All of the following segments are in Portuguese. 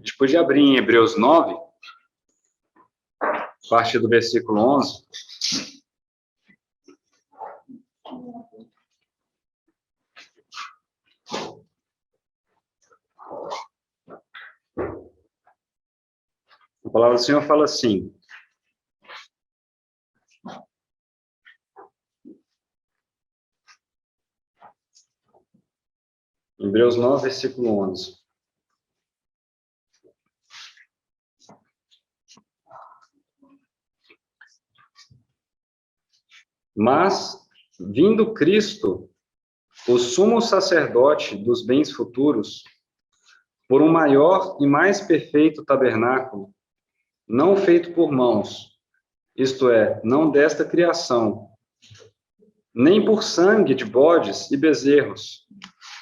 A gente podia abrir em Hebreus 9, a partir do versículo 11. A palavra do Senhor fala assim: Hebreus 9, versículo 11. Mas, vindo Cristo, o sumo sacerdote dos bens futuros, por um maior e mais perfeito tabernáculo, não feito por mãos, isto é, não desta criação, nem por sangue de bodes e bezerros,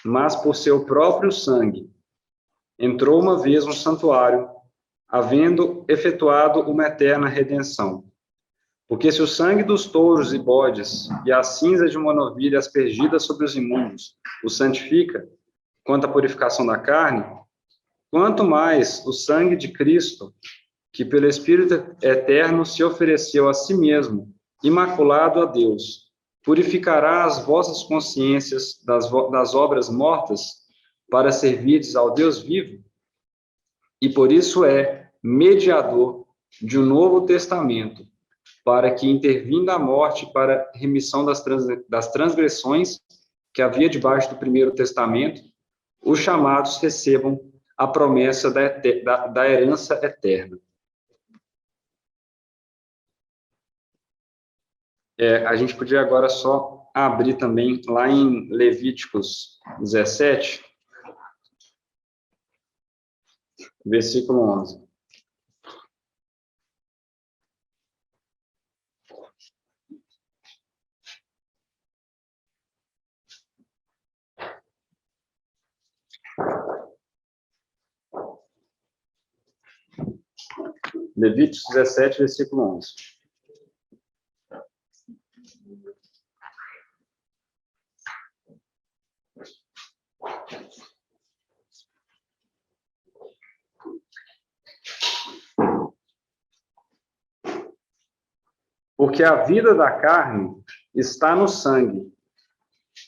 mas por seu próprio sangue, entrou uma vez no santuário, havendo efetuado uma eterna redenção. Porque se o sangue dos touros e bodes e a cinza de uma novilha aspergida sobre os imundos o santifica, quanto à purificação da carne, quanto mais o sangue de Cristo, que pelo Espírito eterno se ofereceu a si mesmo, imaculado a Deus, purificará as vossas consciências das obras mortas para servirdes ao Deus vivo, e por isso é mediador de um novo testamento, para que, intervindo a morte para remissão das transgressões que havia debaixo do primeiro testamento, os chamados recebam a promessa da herança eterna. A gente podia agora só abrir também lá em Levíticos 17, versículo 11. Levíticos 17, versículo 11. Porque a vida da carne está no sangue,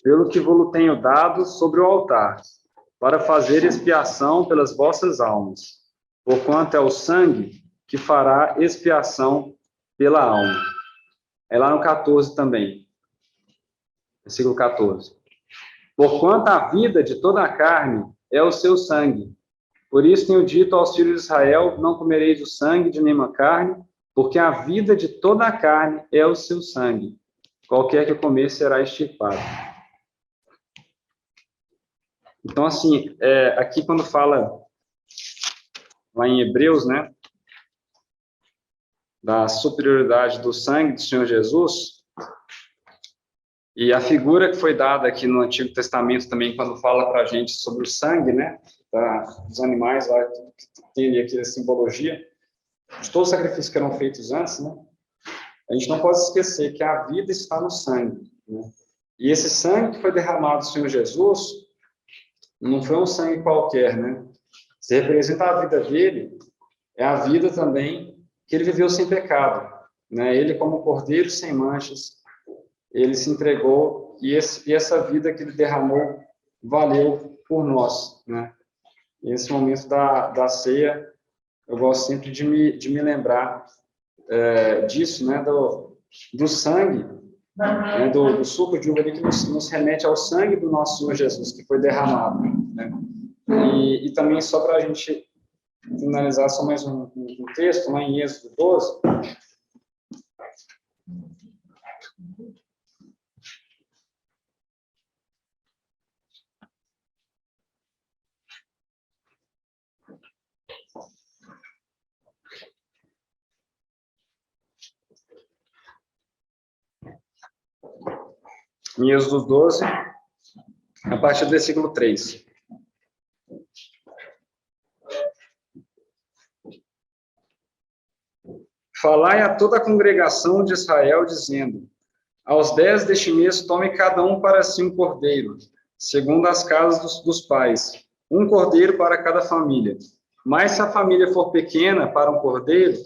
pelo que vos tenho dado sobre o altar, para fazer expiação pelas vossas almas, porquanto é o sangue que fará expiação pela alma. É lá no 14 também, versículo 14. Porquanto a vida de toda a carne é o seu sangue. Por isso tenho dito aos filhos de Israel, não comereis o sangue de nenhuma carne, porque a vida de toda a carne é o seu sangue. Qualquer que comer será extirpado. Então, assim, aqui quando fala, lá em Hebreus, né, da superioridade do sangue do Senhor Jesus, e a figura que foi dada aqui no Antigo Testamento também, quando fala para a gente sobre o sangue, né, dos animais, lá, que tem ali aqui a simbologia, de todos os sacrifícios que eram feitos antes, né, a gente não pode esquecer que a vida está no sangue, né, e esse sangue que foi derramado do Senhor Jesus, não foi um sangue qualquer, né, se representa a vida dele, é a vida também que ele viveu sem pecado, né, ele como cordeiro sem manchas, ele se entregou, e essa vida que ele derramou valeu por nós, né? E esse momento da ceia, eu gosto sempre de me lembrar disso, né? Do sangue, né? Do suco de uva ali, que nos remete ao sangue do nosso Senhor Jesus, que foi derramado, né? E também, só para a gente finalizar, só mais um texto, lá em Êxodo 12, em Êxodo 12, a partir do versículo 3. Falai a toda a congregação de Israel, dizendo: aos 10 deste mês tome cada um para si um cordeiro, segundo as casas dos pais, um cordeiro para cada família. Mas se a família for pequena para um cordeiro,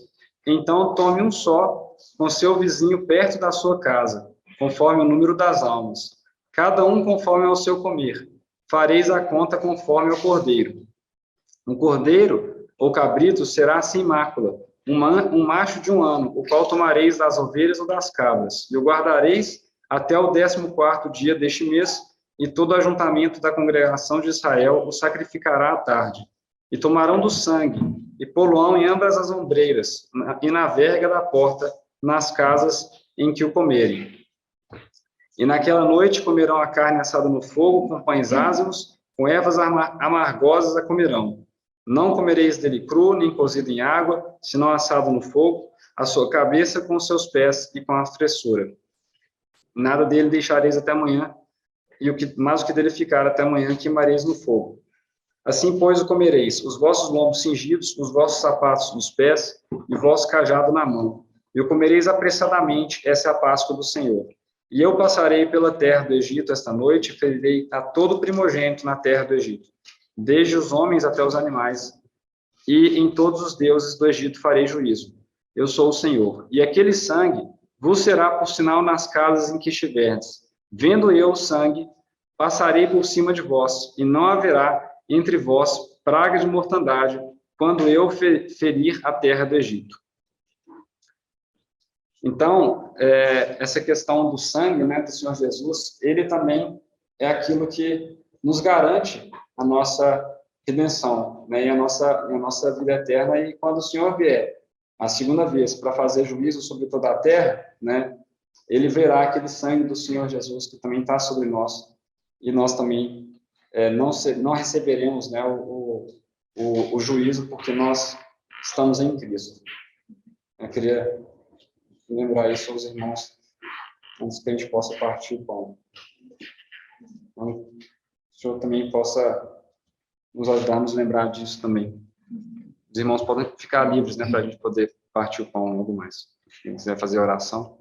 então tome um só, com seu vizinho perto da sua casa, conforme o número das almas. Cada um conforme ao seu comer. Fareis a conta conforme ao cordeiro. Um cordeiro ou cabrito será sem mácula, um macho de 1 ano, o qual tomareis das ovelhas ou das cabras, e o guardareis até o 14º dia deste mês, e todo ajuntamento da congregação de Israel o sacrificará à tarde. E tomarão do sangue, e pô-lo-ão em ambas as ombreiras, e na verga da porta, nas casas em que o comerem. E naquela noite comerão a carne assada no fogo, com pães ázimos, com ervas amargosas a comerão. Não comereis dele cru, nem cozido em água, senão assado no fogo, a sua cabeça com os seus pés e com a fressura. Nada dele deixareis até amanhã, mas o que dele ficar até amanhã queimareis no fogo. Assim, pois, o comereis, os vossos lombos cingidos, os vossos sapatos nos pés, e o vosso cajado na mão. E o comereis apressadamente, essa é a Páscoa do Senhor. E eu passarei pela terra do Egito esta noite, e ferirei a todo primogênito na terra do Egito, desde os homens até os animais, e em todos os deuses do Egito farei juízo. Eu sou o Senhor. E aquele sangue vos será por sinal nas casas em que estiverdes. Vendo eu o sangue, passarei por cima de vós, e não haverá entre vós praga de mortandade, quando eu ferir a terra do Egito. Então, essa questão do sangue, né, do Senhor Jesus, ele também é aquilo que nos garante a nossa redenção, né, e a nossa vida eterna. E quando o Senhor vier a segunda vez para fazer juízo sobre toda a terra, né, ele verá aquele sangue do Senhor Jesus que também está sobre nós, e nós também não receberemos, né, o juízo, porque nós estamos em Cristo. Eu queria lembrar isso aos irmãos, antes que a gente possa partir o pão. Então, o Senhor também possa nos ajudar a nos lembrar disso também. Os irmãos podem ficar livres, né, para a gente poder partir o pão logo mais. Quem quiser fazer a oração.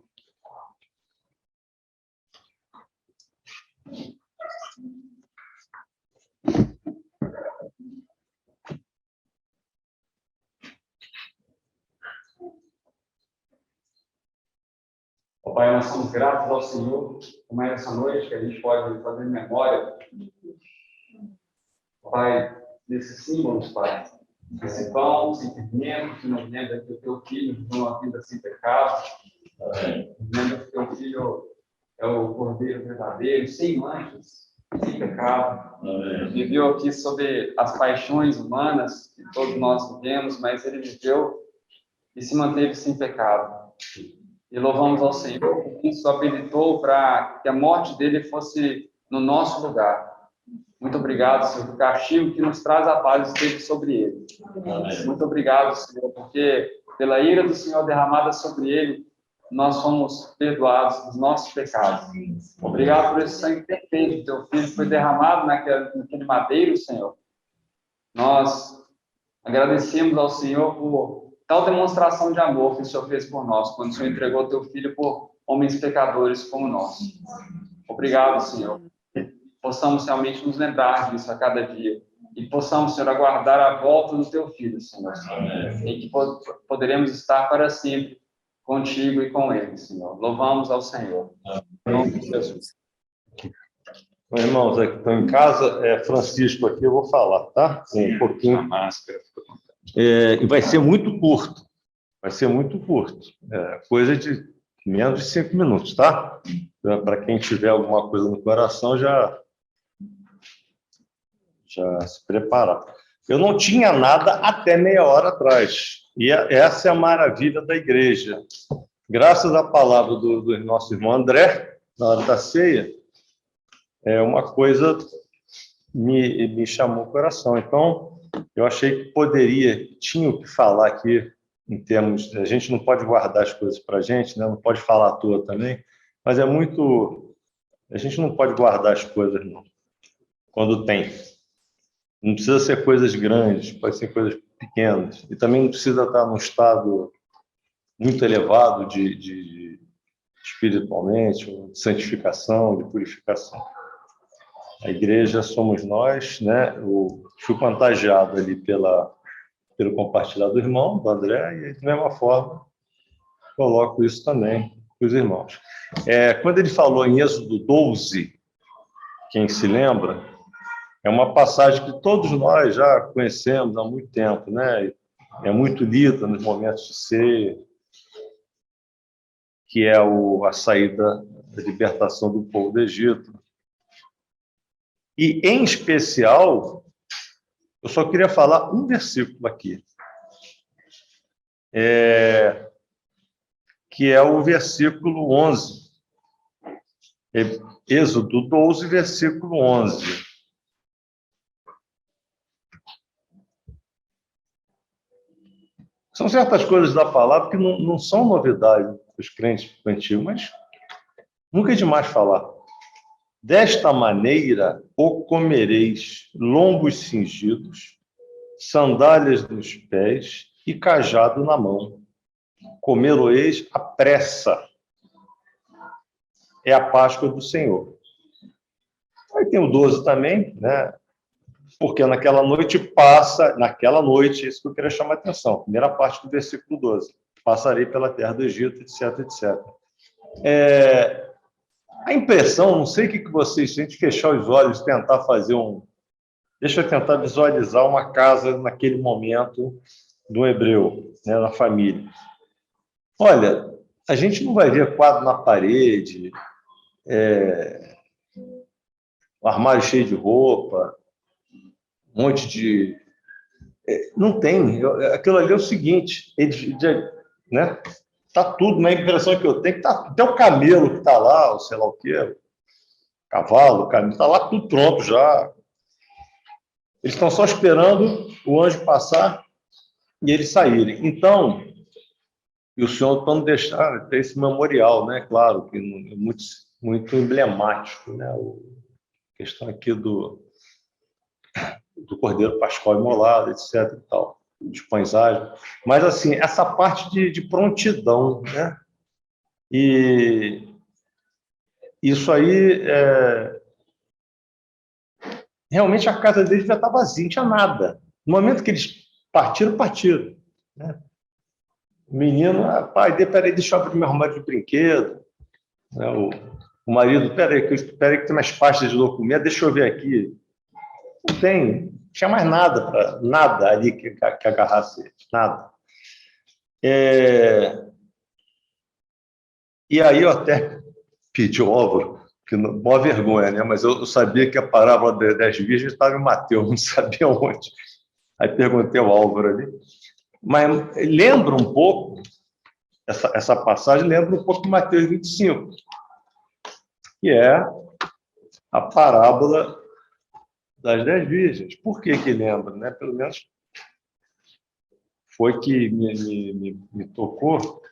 Pai, nós somos gratos ao Senhor por mais essa noite que a gente pode fazer memória, Pai, desses símbolos, Pai. Esse pão sem fermento, que nos lembra que o Teu Filho viveu uma vida sem pecado, lembra que o Teu Filho é o Cordeiro verdadeiro, sem manchas, sem pecado. Viveu aqui sob as paixões humanas que todos nós vivemos, mas Ele viveu e se manteve sem pecado. E louvamos ao Senhor, porque isso habilitou para que a morte dele fosse no nosso lugar. Muito obrigado, Senhor, pelo castigo que nos traz a paz esteve sobre ele. Muito obrigado, Senhor, porque pela ira do Senhor derramada sobre ele, nós fomos perdoados dos nossos pecados. Obrigado por esse sangue perfeito do Teu Filho que foi derramado naquele madeiro, Senhor. Nós agradecemos ao Senhor por tal demonstração de amor que o Senhor fez por nós, quando o Senhor entregou o Teu Filho por homens pecadores como nós. Obrigado, Senhor. Que possamos realmente nos lembrar disso a cada dia. E possamos, Senhor, aguardar a volta do Teu Filho, Senhor. E que poderemos estar para sempre contigo e com Ele, Senhor. Louvamos ao Senhor. Em nome de Jesus. Bom, irmãos, aqui estão em casa, Francisco aqui, eu vou falar, tá? Um pouquinho. A máscara. E vai ser muito curto. Vai ser muito curto. Coisa de menos de 5 minutos, tá? Para quem tiver alguma coisa no coração, já se preparar. Eu não tinha nada até meia hora atrás. E essa é a maravilha da igreja. Graças à palavra do nosso irmão André, na hora da ceia, uma coisa me chamou o coração. Então, eu achei que tinha o que falar aqui, em termos... A gente não pode guardar as coisas para a gente, né? Não pode falar à toa também, mas é muito... A gente não pode guardar as coisas, não, quando tem. Não precisa ser coisas grandes, pode ser coisas pequenas. E também não precisa estar num estado muito elevado de espiritualmente, de santificação, de purificação. A igreja somos nós, né? Eu fui contagiado ali pela pelo compartilhar do irmão, do André, e de mesma forma coloco isso também para os irmãos. Quando ele falou em Êxodo 12, quem se lembra, é uma passagem que todos nós já conhecemos há muito tempo, né? É muito lida nos momentos de ceia, que é a saída da libertação do povo do Egito. E, em especial, eu só queria falar um versículo aqui, que é o versículo 11. Êxodo 12, versículo 11. São certas coisas da palavra que não são novidade para os crentes antigos, mas nunca é demais falar. Desta maneira o comereis: lombos cingidos, sandálias nos pés e cajado na mão. Comer-o-eis à pressa. É a Páscoa do Senhor. Aí tem o 12 também, né? Porque naquela noite, isso que eu queria chamar a atenção, primeira parte do versículo 12, passarei pela terra do Egito, etc, etc. A impressão, não sei o que vocês sentem, fechar os olhos, tentar fazer deixa eu tentar visualizar uma casa naquele momento do hebreu, né, na família. Olha, a gente não vai ver quadro na parede, um armário cheio de roupa, um monte de... Não tem. Aquilo ali é o seguinte, né? Tá tudo, na impressão que eu tenho, que tá até o camelo que está lá, ou sei lá o quê, cavalo, camelo, está lá tudo pronto já. Eles estão só esperando o anjo passar e eles saírem. Então, e o Senhor para não deixar ter esse memorial, né? Claro, que é muito, muito emblemático, né? A questão aqui do Cordeiro Pascal imolado, etc. e tal, de pães ágeis. Mas, assim, essa parte de prontidão, né? E isso aí, realmente a casa deles já estava vazia, não tinha nada. No momento que eles partiram, né? O menino, pai, peraí, deixa eu abrir meu armário de brinquedo. Né? O marido, peraí, que tem mais pastas de documento, deixa eu ver aqui. Não tinha mais nada ali que agarrasse eles, nada. E aí eu até pedi ao Álvaro, que boa vergonha, né? Mas eu sabia que a parábola das virgens estava em Mateus, não sabia onde. Aí perguntei ao Álvaro ali. Mas lembra um pouco, essa passagem lembra um pouco de Mateus 25, que é a parábola das 10 virgens. Por que lembra? Né? Pelo menos foi que me tocou.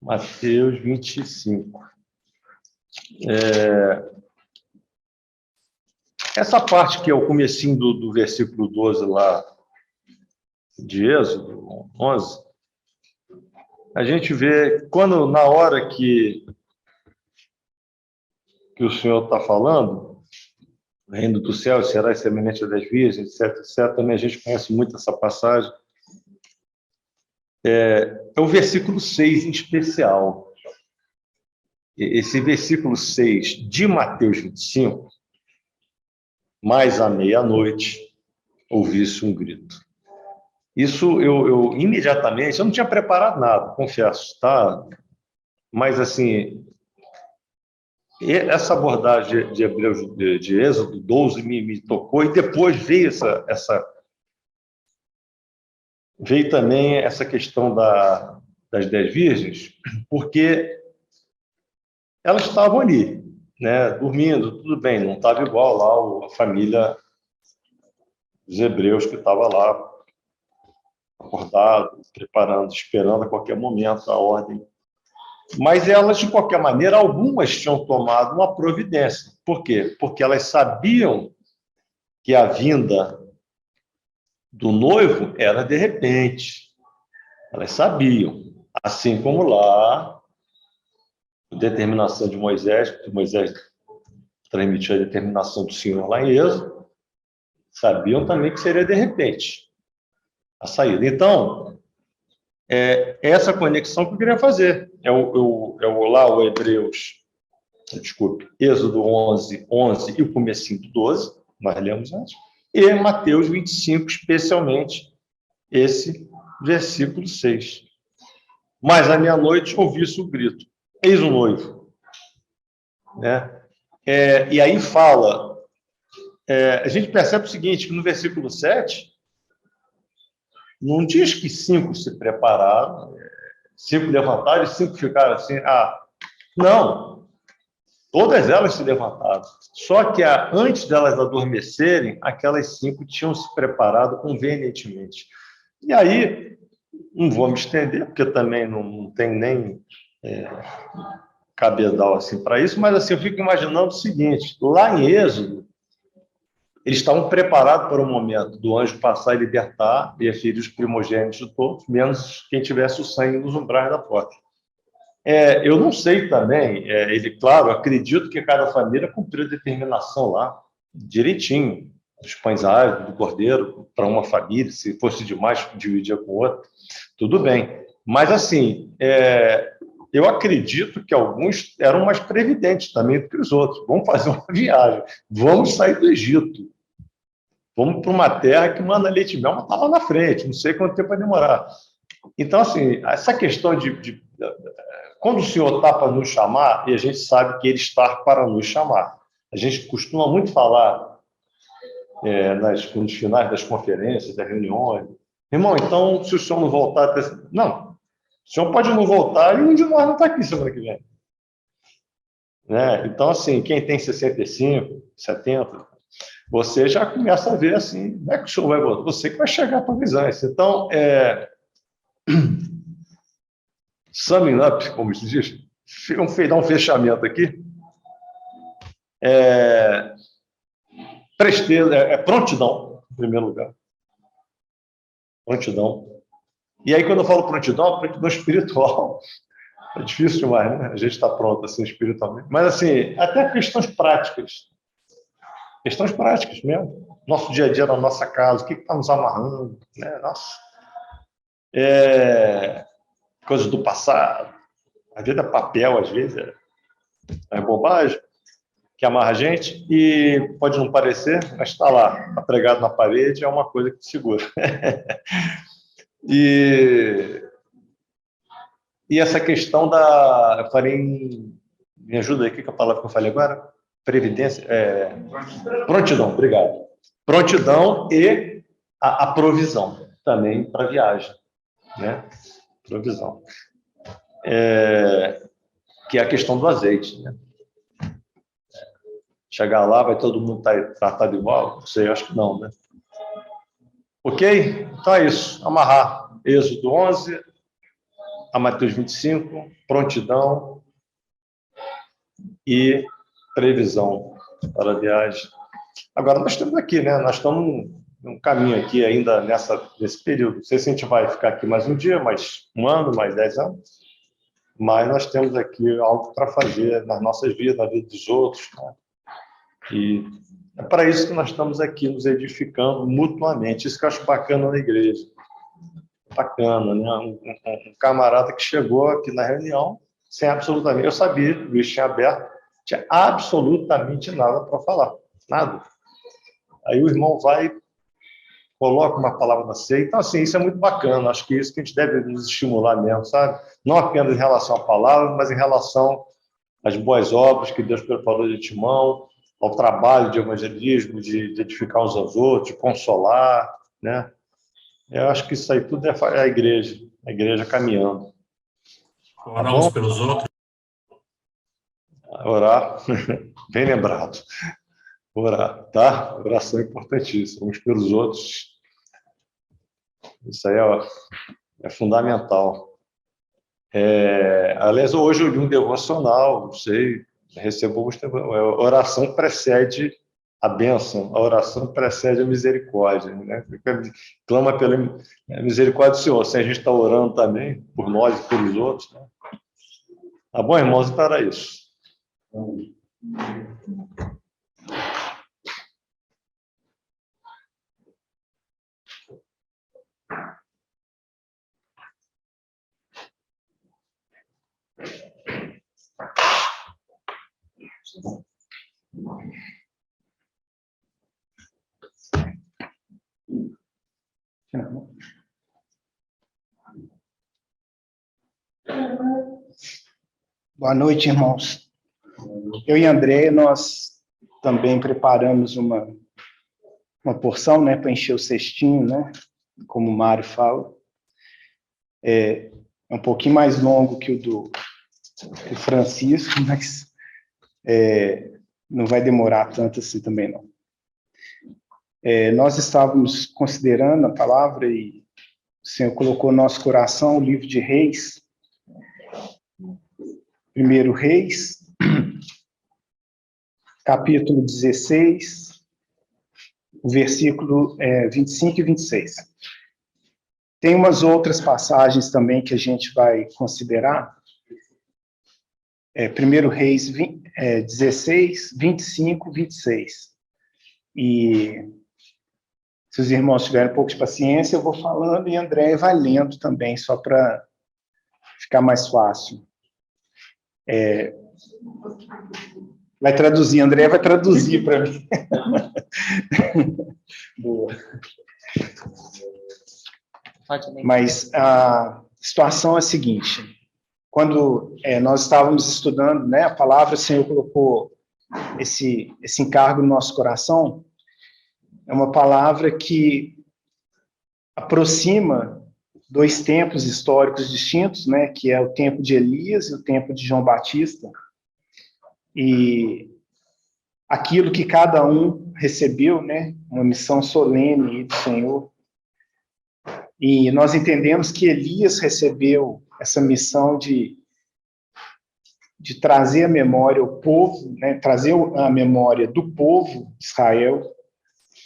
Mateus 25. Essa parte que é o comecinho do versículo 12 lá de Êxodo 11, a gente vê quando, na hora que o Senhor está falando, o reino do céu será semelhante das virgens, etc, etc. Também a gente conhece muito essa passagem. É o versículo 6 em especial. Esse versículo 6 de Mateus 25, mais à meia-noite, ouvi-se um grito. Isso eu imediatamente, eu não tinha preparado nada, confesso, tá? Mas, assim, essa abordagem de Hebreus, de Êxodo 12 me tocou, e depois veio veio também essa questão das 10 virgens, porque elas estavam ali, né, dormindo, tudo bem, não estava igual lá a família dos hebreus que estava lá, acordado, preparando, esperando a qualquer momento a ordem. Mas elas, de qualquer maneira, algumas tinham tomado uma providência. Por quê? Porque elas sabiam que a vinda do noivo era de repente. Elas sabiam. Assim como lá, a determinação de Moisés, que Moisés transmitiu a determinação do Senhor lá em Êxodo, sabiam também que seria de repente a saída. Então, essa conexão que eu queria fazer. Lá o Hebreus, desculpe, Êxodo 11 e o comecinho do 12, nós lemos antes, e Mateus 25, especialmente esse versículo 6. Mas à meia-noite ouvi-se o grito, eis o noivo. Né? E aí fala, a gente percebe o seguinte, que no versículo 7, não diz que 5 se prepararam, 5 levantaram e 5 ficaram assim, não, todas elas se levantaram, só que antes delas adormecerem, aquelas 5 tinham se preparado convenientemente. E aí, não vou me estender, porque também não tem nem cabedal assim para isso, mas assim, eu fico imaginando o seguinte, lá em Êxodo, eles estavam preparados para o momento do anjo passar e libertar e ferir os primogênitos de todos, menos quem tivesse o sangue nos umbrais da porta. Eu não sei também, claro, acredito que cada família cumpriu a determinação lá, direitinho, os pães árvores, do cordeiro, para uma família, se fosse demais, dividia com outra, tudo bem. Mas, assim, eu acredito que alguns eram mais previdentes também do que os outros. Vamos fazer uma viagem, vamos sair do Egito, vamos para uma terra que manda leite e mel, mas está lá na frente, não sei quanto tempo vai demorar. Então, assim, essa questão quando o Senhor está para nos chamar, e a gente sabe que Ele está para nos chamar. A gente costuma muito falar nos finais das conferências, das reuniões, irmão, então, se o Senhor não voltar... Não, o Senhor pode não voltar e um de nós não está aqui semana que vem. Né? Então, assim, quem tem 65, 70, você já começa a ver assim, não é que o Senhor vai voltar, você que vai chegar para avisar isso. Então, summing up, como se diz, dar um fechamento aqui. Presteza, prontidão, em primeiro lugar. Prontidão. E aí, quando eu falo prontidão, prontidão espiritual. É difícil demais, né? A gente está pronto, assim, espiritualmente. Mas, assim, até questões práticas. Questões práticas mesmo. Nosso dia a dia na nossa casa, o que está nos amarrando, né? Nossa. Coisas do passado. A vida é papel, às vezes, é bobagem, que amarra a gente, e pode não parecer, mas está lá, está pregado na parede, é uma coisa que te segura. E essa questão eu falei me ajuda aí, o que é a palavra que eu falei agora? Previdência, prontidão, obrigado. Prontidão e a provisão também para a viagem, né? Provisão. Que é a questão do azeite, né? Chegar lá, vai todo mundo estar tratado igual? Não sei, acho que não, né? Ok? Então é isso. Amarrar Êxodo 11 a Mateus 25, prontidão e previsão para a viagem. Agora, nós estamos aqui, né? Nós estamos num caminho aqui ainda nesse período. Não sei se a gente vai ficar aqui mais um dia, mais um ano, mais 10 anos, mas nós temos aqui algo para fazer nas nossas vidas, na vida dos outros, né? E é para isso que nós estamos aqui, nos edificando mutuamente. Isso que eu acho bacana na igreja. Bacana, né? Um camarada que chegou aqui na reunião sem absolutamente... Eu sabia, o bicho tinha aberto, tinha absolutamente nada para falar. Nada. Aí o irmão vai, coloca uma palavra na ceia. Então, assim, isso é muito bacana. Acho que é isso que a gente deve nos estimular mesmo, sabe? Não apenas em relação à palavra, mas em relação às boas obras que Deus preparou de antemão, ao trabalho de evangelismo, de edificar uns aos outros, de consolar, né? Eu acho que isso aí tudo é a igreja caminhando. Orar uns pelos outros. Orar, bem lembrado. Orar, tá? Oração é importantíssima, uns pelos outros. Isso aí é fundamental. Aliás, hoje eu li um devocional, não sei, recebo oração precede a bênção, a oração precede a misericórdia, né? Clama pela misericórdia do Senhor. Se a gente está orando também por nós e pelos outros, né? Tá bom, irmãos? Então era isso. Boa noite, irmãos. Eu e André, nós também preparamos uma porção, né, para encher o cestinho, né, como o Mário fala. É um pouquinho mais longo que o do Francisco, mas não vai demorar tanto assim também, não. Nós estávamos considerando a palavra e o Senhor colocou no nosso coração o livro de Reis, 1 Reis, capítulo 16, versículo 25 e 26. Tem umas outras passagens também que a gente vai considerar. 1 Reis 16, 25 e 26. E se os irmãos tiverem um pouco de paciência, eu vou falando e André vai lendo também, só para ficar mais fácil. Vai traduzir, André vai traduzir para mim. Boa. Mas a situação é a seguinte: quando nós estávamos estudando, né, a palavra, o Senhor colocou esse encargo no nosso coração. É uma palavra que aproxima dois tempos históricos distintos, né, que é o tempo de Elias e o tempo de João Batista, e aquilo que cada um recebeu, né, uma missão solene do Senhor. E nós entendemos que Elias recebeu essa missão de trazer a memória ao povo, né, trazer a memória do povo de Israel,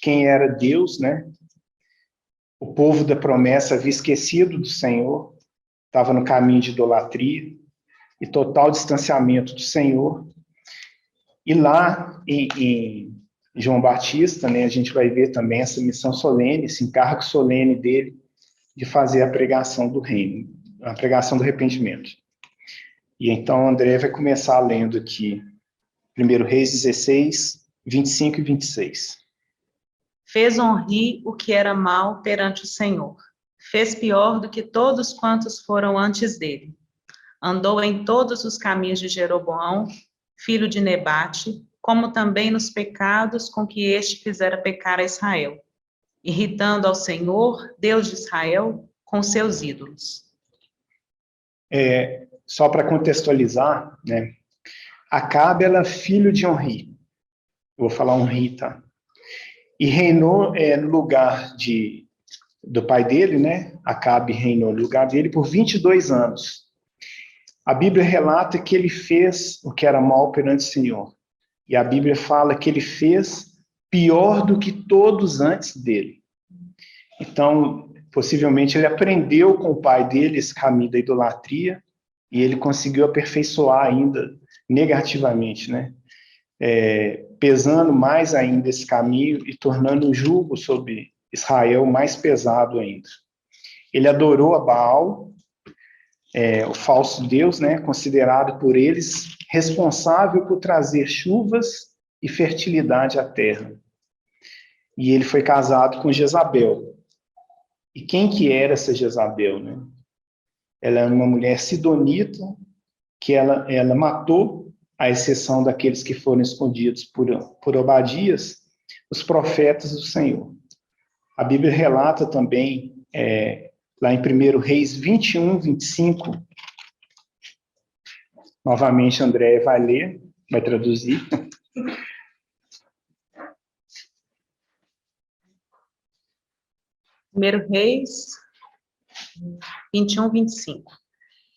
quem era Deus, né? O povo da promessa havia esquecido do Senhor, estava no caminho de idolatria e total distanciamento do Senhor. E lá em João Batista, né, a gente vai ver também essa missão solene, esse encargo solene dele de fazer a pregação do reino, a pregação do arrependimento. E então André vai começar lendo aqui 1 Reis 16, 25 e 26. Fez Onri o que era mal perante o Senhor. Fez pior do que todos quantos foram antes dele. Andou em todos os caminhos de Jeroboão, filho de Nebate, como também nos pecados com que este fizera pecar a Israel, irritando ao Senhor, Deus de Israel, com seus ídolos. Só para contextualizar, né? Acabe era filho de Onri. Eu vou falar Onri, tá? E reinou no lugar do pai dele, né? Acabe reinou no lugar dele por 22 anos. A Bíblia relata que ele fez o que era mal perante o Senhor. E a Bíblia fala que ele fez pior do que todos antes dele. Então, possivelmente, ele aprendeu com o pai dele esse caminho da idolatria e ele conseguiu aperfeiçoar ainda negativamente, né? Pesando mais ainda esse caminho e tornando o jugo sobre Israel mais pesado ainda. Ele adorou a Baal, o falso Deus, né, considerado por eles responsável por trazer chuvas e fertilidade à terra. E ele foi casado com Jezabel. E quem que era essa Jezabel, né? Ela era uma mulher sidonita que ela matou, à exceção daqueles que foram escondidos por Obadias, os profetas do Senhor. A Bíblia relata também, lá em 1 Reis 21, 25, novamente André vai ler, vai traduzir. Primeiro Reis 21, 25.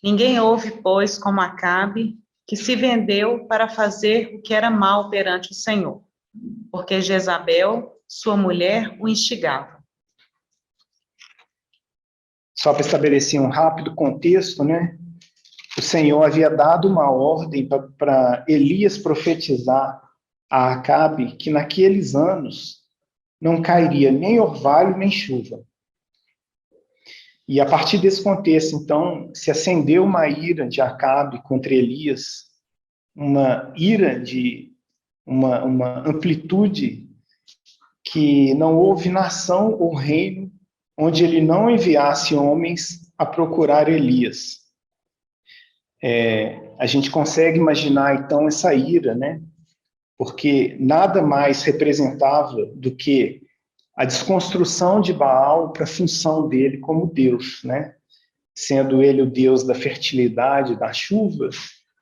Ninguém houve, pois, como Acabe, que se vendeu para fazer o que era mal perante o Senhor, porque Jezabel, sua mulher, o instigava. Só para estabelecer um rápido contexto, né? O Senhor havia dado uma ordem para Elias profetizar a Acabe que naqueles anos não cairia nem orvalho nem chuva. E a partir desse contexto, então, se acendeu uma ira de Acabe contra Elias, uma ira de uma amplitude que não houve nação ou reino onde ele não enviasse homens a procurar Elias. A gente consegue imaginar, então, essa ira, né? Porque nada mais representava do que a desconstrução de Baal para a função dele como Deus, né? Sendo ele o Deus da fertilidade, da chuva,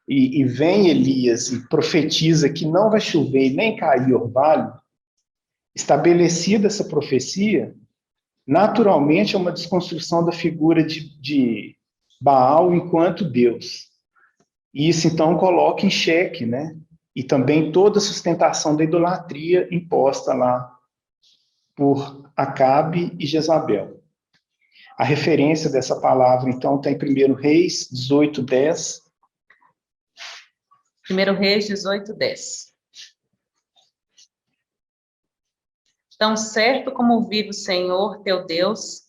e vem Elias e profetiza que não vai chover e nem cair orvalho. Estabelecida essa profecia, naturalmente é uma desconstrução da figura de Baal enquanto Deus. E isso, então, coloca em xeque, né? E também toda a sustentação da idolatria imposta lá por Acabe e Jezabel. A referência dessa palavra, então, está em 1 Reis 18:10. 1 Reis 18:10. Tão certo como vive o Senhor, teu Deus,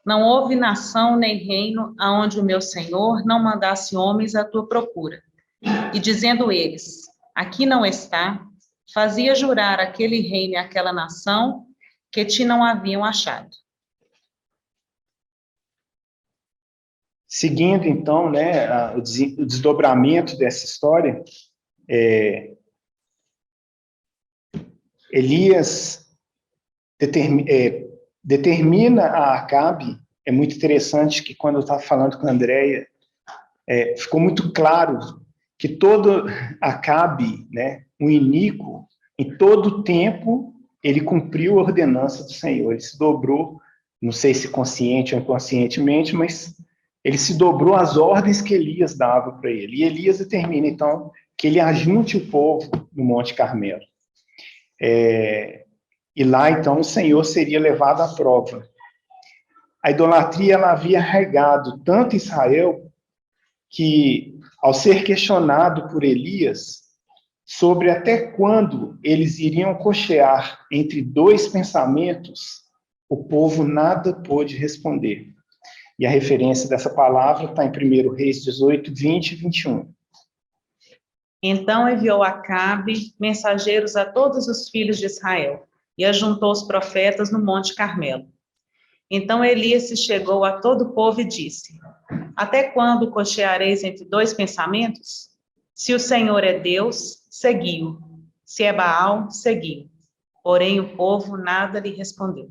não houve nação nem reino aonde o meu Senhor não mandasse homens à tua procura. E dizendo eles, aqui não está, fazia jurar aquele reino e aquela nação que te não haviam achado. Seguindo, então, né, o desdobramento dessa história, Elias determina a Acabe. É muito interessante que quando eu estava falando com a Andréia, ficou muito claro que todo Acabe, né, um iníquo, em todo tempo, ele cumpriu a ordenança do Senhor, ele se dobrou, não sei se consciente ou inconscientemente, mas ele se dobrou às ordens que Elias dava para ele. E Elias determina, então, que ele ajunte o povo no Monte Carmelo. E lá, então, o Senhor seria levado à prova. A idolatria, ela havia regado tanto Israel que, ao ser questionado por Elias sobre até quando eles iriam cochear entre dois pensamentos, o povo nada pôde responder. E a referência dessa palavra está em 1 Reis 18, 20 e 21. Então enviou Acabe mensageiros a todos os filhos de Israel, e ajuntou os profetas no Monte Carmelo. Então Elias se chegou a todo o povo e disse, até quando cocheareis entre dois pensamentos? Se o Senhor é Deus, seguiu. Se é Baal, seguiu. Porém o povo nada lhe respondeu.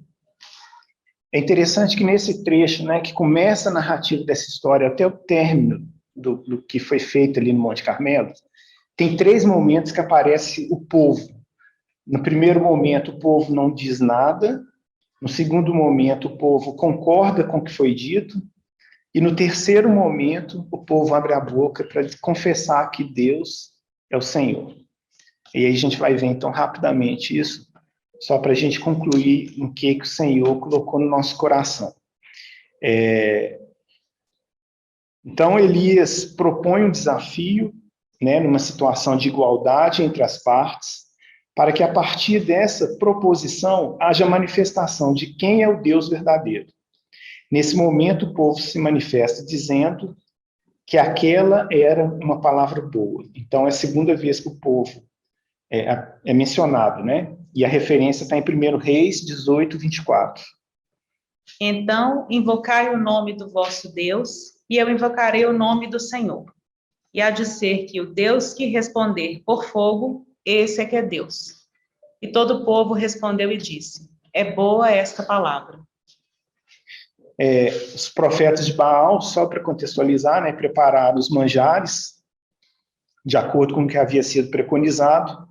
É interessante que nesse trecho, né, que começa a narrativa dessa história até o término do que foi feito ali no Monte Carmelo, tem 3 momentos que aparece o povo. No primeiro momento, o povo não diz nada. No segundo momento, o povo concorda com o que foi dito. E no terceiro momento, o povo abre a boca para confessar que Deus é o Senhor. E aí a gente vai ver, então, rapidamente isso, só para a gente concluir o que o Senhor colocou no nosso coração. Então, Elias propõe um desafio, né, numa situação de igualdade entre as partes, para que a partir dessa proposição haja manifestação de quem é o Deus verdadeiro. Nesse momento, o povo se manifesta dizendo que aquela era uma palavra boa. Então, é a segunda vez que o povo é mencionado, né? E a referência está em 1 Reis 18, 24. Então, invocai o nome do vosso Deus, e eu invocarei o nome do Senhor. E há de ser que o Deus que responder por fogo, esse é que é Deus. E todo o povo respondeu e disse, é boa esta palavra. Os profetas de Baal, só para contextualizar, né, prepararam os manjares, de acordo com o que havia sido preconizado,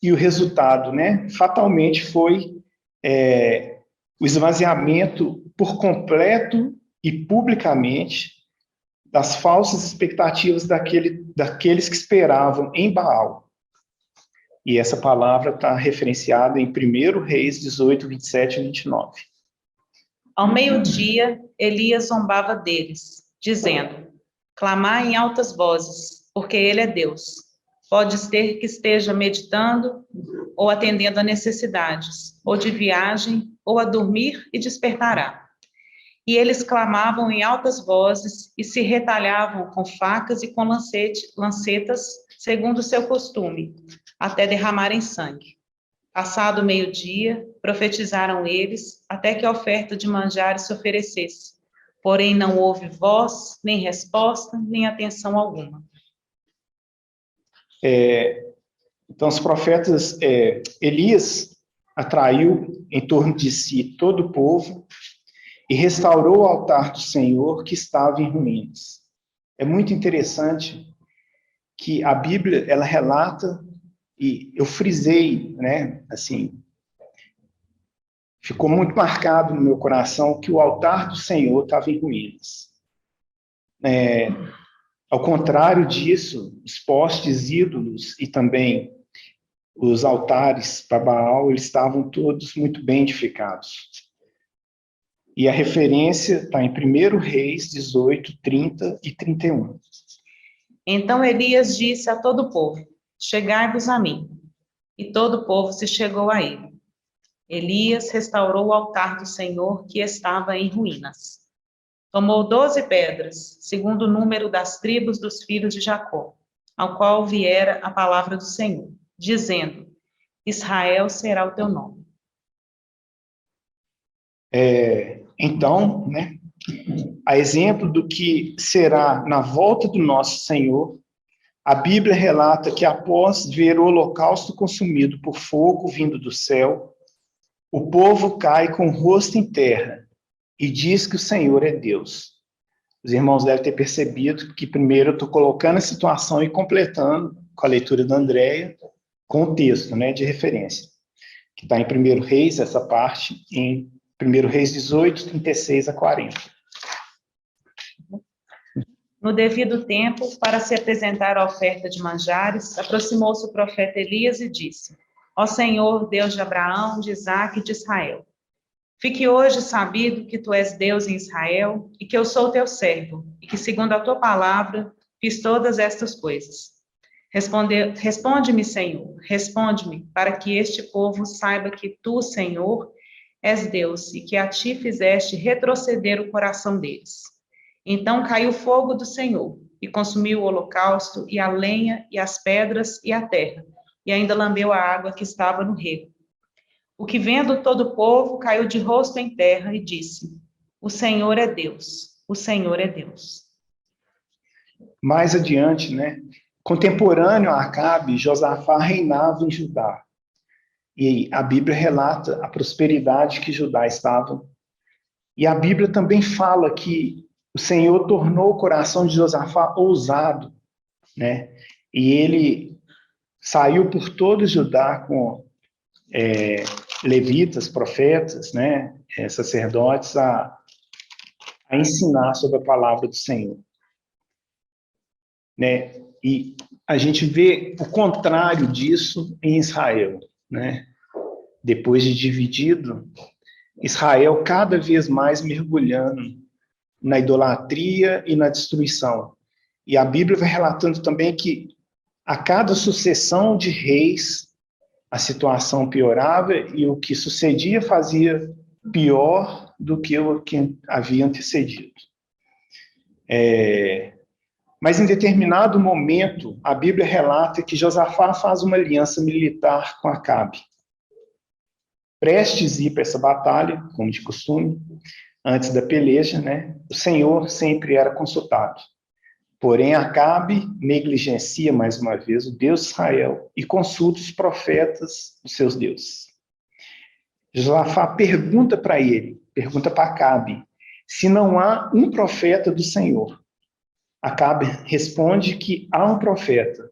e o resultado, né, fatalmente foi o esvaziamento por completo e publicamente das falsas expectativas daqueles que esperavam em Baal. E essa palavra está referenciada em 1 Reis 18, 27 e 29. Ao meio-dia, Elias zombava deles, dizendo, clamai em altas vozes, porque ele é Deus. Pode ser que esteja meditando, ou atendendo a necessidades, ou de viagem, ou a dormir e despertará. E eles clamavam em altas vozes e se retalhavam com facas e com lancetas, segundo o seu costume, até derramarem sangue. Passado o meio-dia, profetizaram eles, até que a oferta de manjares se oferecesse. Porém, não houve voz, nem resposta, nem atenção alguma. Então, os profetas, Elias atraiu em torno de si todo o povo e restaurou o altar do Senhor que estava em ruínas. É muito interessante que a Bíblia, ela relata, e eu frisei, né, assim, ficou muito marcado no meu coração que o altar do Senhor estava em ruínas. Ao contrário disso, os postes ídolos e também os altares para Baal, eles estavam todos muito bem edificados. E a referência está em 1 Reis 18, 30 e 31. Então Elias disse a todo o povo: chegai-vos a mim. E todo o povo se chegou a ele. Elias restaurou o altar do Senhor que estava em ruínas. Tomou 12 pedras, segundo o número das tribos dos filhos de Jacó, ao qual viera a palavra do Senhor, dizendo: Israel será o teu nome. Então, né, a exemplo do que será na volta do nosso Senhor, a Bíblia relata que após ver o holocausto consumido por fogo vindo do céu, o povo cai com o rosto em terra e diz que o Senhor é Deus. Os irmãos devem ter percebido que primeiro eu estou colocando a situação e completando com a leitura da Andréia, com o texto, né, de referência, que está em 1 Reis, essa parte, em 1 Reis 18, 36 a 40. No devido tempo, para se apresentar a oferta de manjares, aproximou-se o profeta Elias e disse: Ó Senhor, Deus de Abraão, de Isaque e de Israel, fique hoje sabido que tu és Deus em Israel e que eu sou teu servo, e que segundo a tua palavra fiz todas estas coisas. Responde-me, Senhor, responde-me, para que este povo saiba que tu, Senhor, és Deus e que a ti fizeste retroceder o coração deles. Então caiu o fogo do Senhor e consumiu o holocausto e a lenha e as pedras e a terra, e ainda lambeu a água que estava no rego. O que vendo todo o povo caiu de rosto em terra e disse: O Senhor é Deus, o Senhor é Deus. Mais adiante, né, contemporâneo a Acabe, Josafá reinava em Judá. E a Bíblia relata a prosperidade que Judá estava. E a Bíblia também fala que o Senhor tornou o coração de Josafá ousado, né? E ele saiu por todo Judá com levitas, profetas, né? Sacerdotes a ensinar sobre a palavra do Senhor, né? E a gente vê o contrário disso em Israel, né? Depois de dividido, Israel cada vez mais mergulhando na idolatria e na destruição. E a Bíblia vai relatando também que a cada sucessão de reis, a situação piorava e o que sucedia fazia pior do que o que havia antecedido. Mas em determinado momento, a Bíblia relata que Josafá faz uma aliança militar com Acabe. Prestes a ir para essa batalha, como de costume, antes da peleja, né, o Senhor sempre era consultado. Porém, Acabe negligencia, mais uma vez, o Deus de Israel e consulta os profetas dos seus deuses. Josafá pergunta para ele, pergunta para Acabe, se não há um profeta do Senhor. Acabe responde que há um profeta,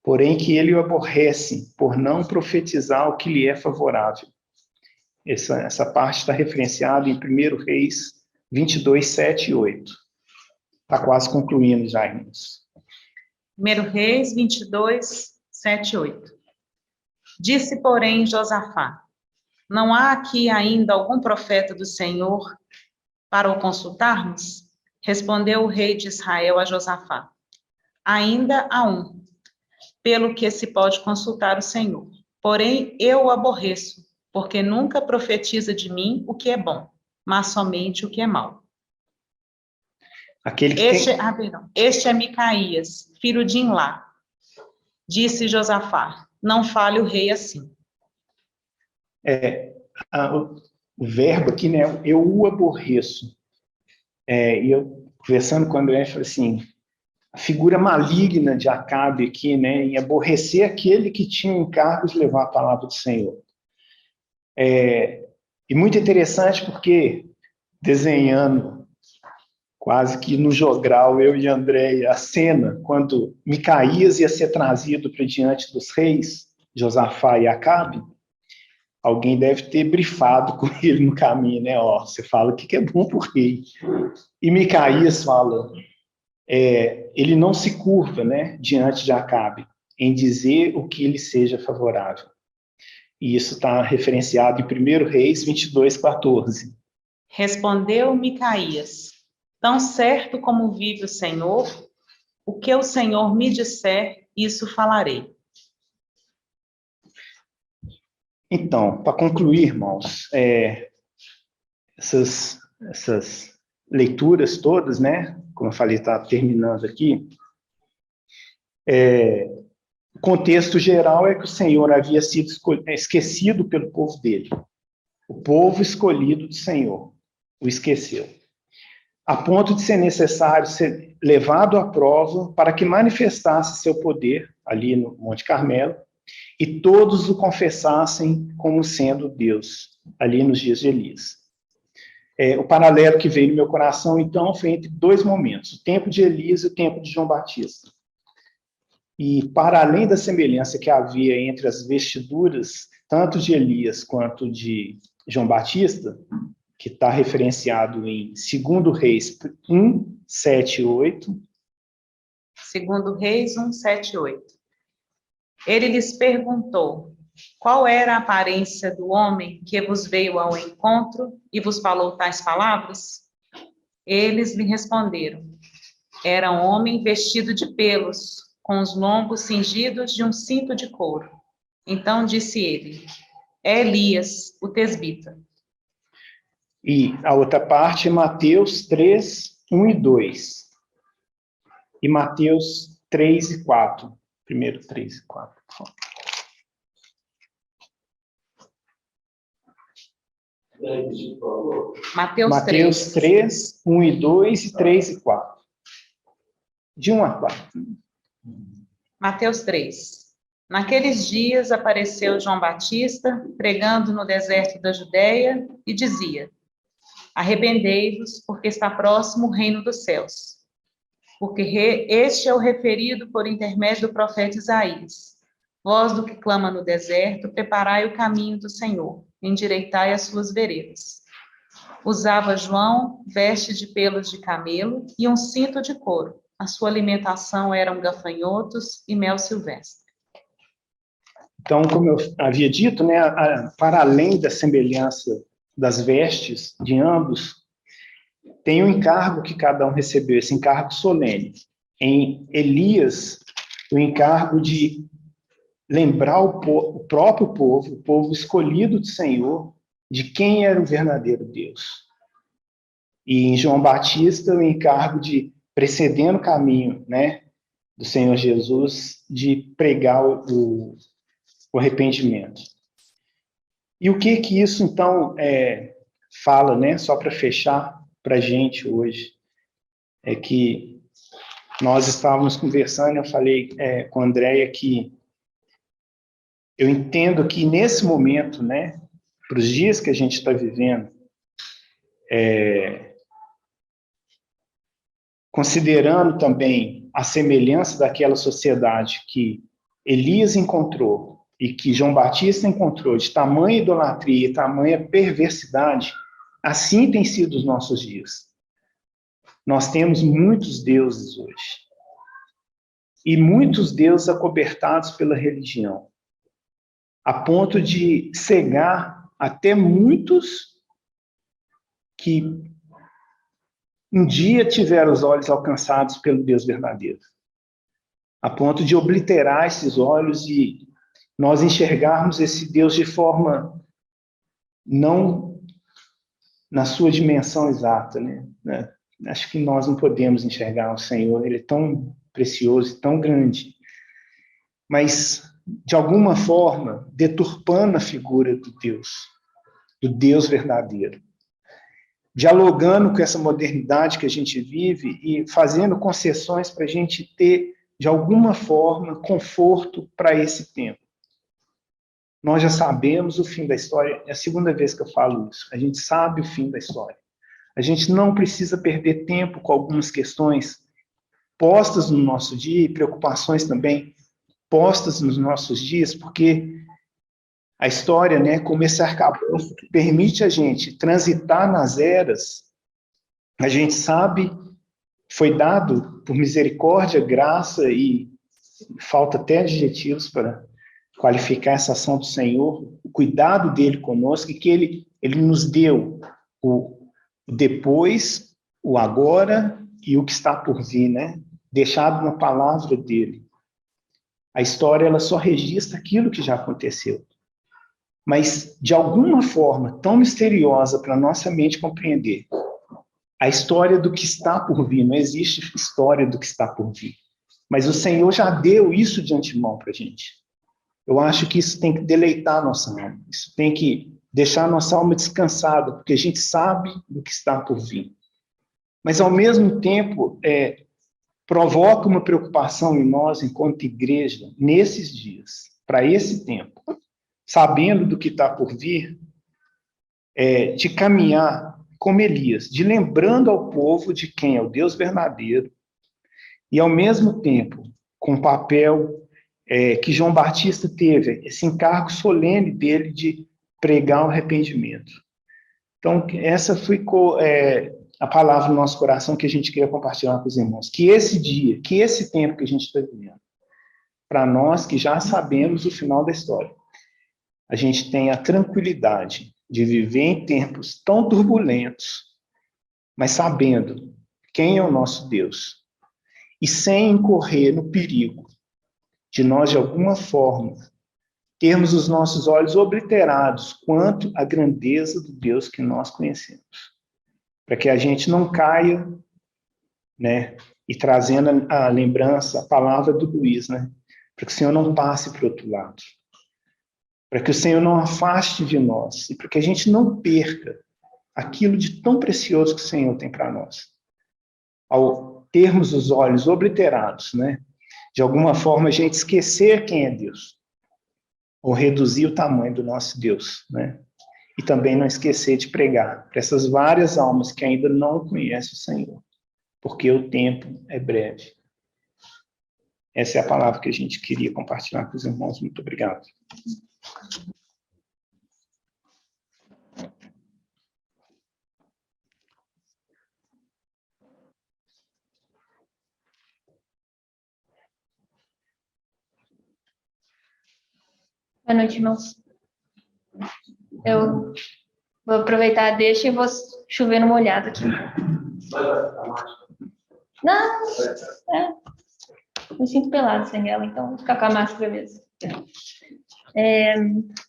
porém que ele o aborrece por não profetizar o que lhe é favorável. Essa parte está referenciada em 1 Reis 22, 7 e 8. Está quase concluindo já, irmãos. 1 Reis 22, 7 e 8. Disse, porém, Josafá: Não há aqui ainda algum profeta do Senhor para o consultarmos? Respondeu o rei de Israel a Josafá: Ainda há um, pelo que se pode consultar o Senhor. Porém, eu o aborreço, porque nunca profetiza de mim o que é bom, mas somente o que é mau. Este é Micaías, filho de Imlá. Disse Josafá: Não fale o rei assim. o verbo aqui, né? Eu o aborreço. E eu, conversando com o André, falei assim, a figura maligna de Acabe aqui, né? Em aborrecer aquele que tinha o encargo de levar a palavra do Senhor. E muito interessante porque, desenhando quase que no jogral, eu e André, a cena, quando Micaías ia ser trazido para diante dos reis, Josafá e Acabe, alguém deve ter brifado com ele no caminho, né? Ó, você fala o que é bom para o rei. E Micaías fala, ele não se curva, né, diante de Acabe, em dizer o que lhe seja favorável. E isso está referenciado em 1 Reis 22:14. Respondeu Micaías: tão certo como vive o Senhor, o que o Senhor me disser, isso falarei. Então, para concluir, irmãos, essas leituras todas, né? Como eu falei, está terminando aqui. O contexto geral é que o Senhor havia sido esquecido pelo povo dele. O povo escolhido do Senhor o esqueceu. A ponto de ser necessário ser levado à prova para que manifestasse seu poder ali no Monte Carmelo e todos o confessassem como sendo Deus, ali nos dias de Elias. O paralelo que veio no meu coração, então, foi entre dois momentos, o tempo de Elias e o tempo de João Batista. E, para além da semelhança que havia entre as vestiduras, tanto de Elias quanto de João Batista, que está referenciado em 2 Reis 1, 7 e 8. 2 Reis 1, 7 e 8. Ele lhes perguntou: qual era a aparência do homem que vos veio ao encontro e vos falou tais palavras? Eles lhe responderam: era um homem vestido de pelos, com os lombos cingidos de um cinto de couro. Então disse ele: é Elias, o tesbita. E a outra parte é Mateus 3, 1 e 2. E Mateus 3 e 4. Primeiro 3 e 4, por favor. Mateus 3, 1 e 2 e 3 e 4. De 1 a 4. Mateus 3. Naqueles dias apareceu João Batista, pregando no deserto da Judéia, e dizia: arrependei-vos, porque está próximo o reino dos céus. Porque este é o referido por intermédio do profeta Isaías. Vós do que clama no deserto, preparai o caminho do Senhor, endireitai as suas veredas. Usava João veste de pelos de camelo e um cinto de couro. A sua alimentação eram gafanhotos e mel silvestre. Então, como eu havia dito, né, para além da semelhança das vestes de ambos, tem um encargo que cada um recebeu, esse encargo solene. Em Elias, o encargo de lembrar o próprio povo, o povo escolhido do Senhor, de quem era o verdadeiro Deus. E em João Batista, o encargo de precedendo o caminho, né, do Senhor Jesus, de pregar o arrependimento. E o que isso, então, fala, né, só para fechar para a gente hoje, é que nós estávamos conversando, eu falei com a Andréia que eu entendo que nesse momento, né, para os dias que a gente está vivendo, considerando também a semelhança daquela sociedade que Elias encontrou e que João Batista encontrou, de tamanha idolatria e tamanha perversidade, assim tem sido os nossos dias. Nós temos muitos deuses hoje. E muitos deuses acobertados pela religião, a ponto de cegar até muitos que um dia tiveram os olhos alcançados pelo Deus verdadeiro, a ponto de obliterar esses olhos e nós enxergarmos esse Deus de forma não na sua dimensão exata, né? Acho que nós não podemos enxergar o Senhor, ele é tão precioso e tão grande, mas de alguma forma deturpando a figura do Deus do Deus verdadeiro. Dialogando com essa modernidade que a gente vive e fazendo concessões para a gente ter, de alguma forma, conforto para esse tempo. Nós já sabemos o fim da história, é a segunda vez que eu falo isso. A gente sabe o fim da história. A gente não precisa perder tempo com algumas questões postas no nosso dia e preocupações também postas nos nossos dias, porque a história, né, como esse arcabouço que permite a gente transitar nas eras, a gente sabe, foi dado por misericórdia, graça e falta até adjetivos para qualificar essa ação do Senhor, o cuidado dele conosco, e que ele nos deu o depois, o agora e o que está por vir, né? Deixado na palavra dele. A história, ela só registra aquilo que já aconteceu. Mas, de alguma forma tão misteriosa para a nossa mente compreender, a história do que está por vir, não existe história do que está por vir. Mas o Senhor já deu isso de antemão para a gente. Eu acho que isso tem que deleitar a nossa alma. Isso tem que deixar a nossa alma descansada, porque a gente sabe do que está por vir. Mas, ao mesmo tempo, provoca uma preocupação em nós, enquanto igreja, nesses dias, para esse tempo, sabendo do que está por vir, de caminhar como Elias, de lembrando ao povo de quem é o Deus verdadeiro, e, ao mesmo tempo, com o papel que João Batista teve, esse encargo solene dele de pregar o arrependimento. Então, essa ficou a palavra no nosso coração que a gente queria compartilhar com os irmãos. Que esse dia, que esse tempo que a gente está vivendo, para nós que já sabemos o final da história, a gente tem a tranquilidade de viver em tempos tão turbulentos, mas sabendo quem é o nosso Deus, e sem incorrer no perigo de nós, de alguma forma, termos os nossos olhos obliterados quanto à grandeza do Deus que nós conhecemos. Para que a gente não caia, né, e trazendo a lembrança, a palavra do Luiz, né, para que o Senhor não passe para o outro lado. Para que o Senhor não afaste de nós, e para que a gente não perca aquilo de tão precioso que o Senhor tem para nós. Ao termos os olhos obliterados, né, de alguma forma a gente esquecer quem é Deus, ou reduzir o tamanho do nosso Deus, né? E também não esquecer de pregar para essas várias almas que ainda não conhecem o Senhor, porque o tempo é breve. Essa é a palavra que a gente queria compartilhar com os irmãos. Muito obrigado. Boa noite, irmãos. Eu vou aproveitar a deixa e vou chover no molhado aqui. Não, me sinto pelado sem ela, então vou ficar com a máscara mesmo.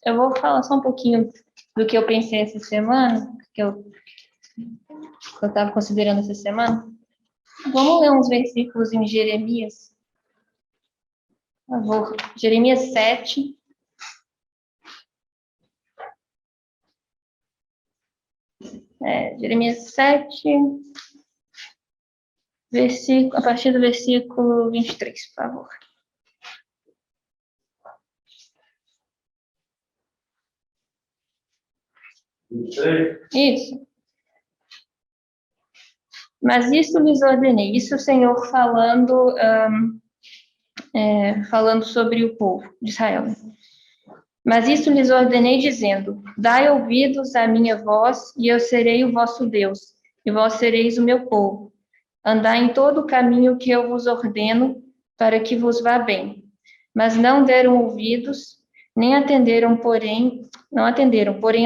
Eu vou falar só um pouquinho do que eu pensei essa semana, que eu estava considerando essa semana. Vamos ler uns versículos em Jeremias. Jeremias 7. Jeremias 7, a partir do versículo 23, por favor. Isso. Mas isso lhes ordenei, isso o Senhor falando sobre o povo de Israel. Mas isso lhes ordenei, dizendo: dai ouvidos à minha voz, e eu serei o vosso Deus, e vós sereis o meu povo. Andai em todo o caminho que eu vos ordeno, para que vos vá bem. Mas não deram ouvidos, nem atenderam, porém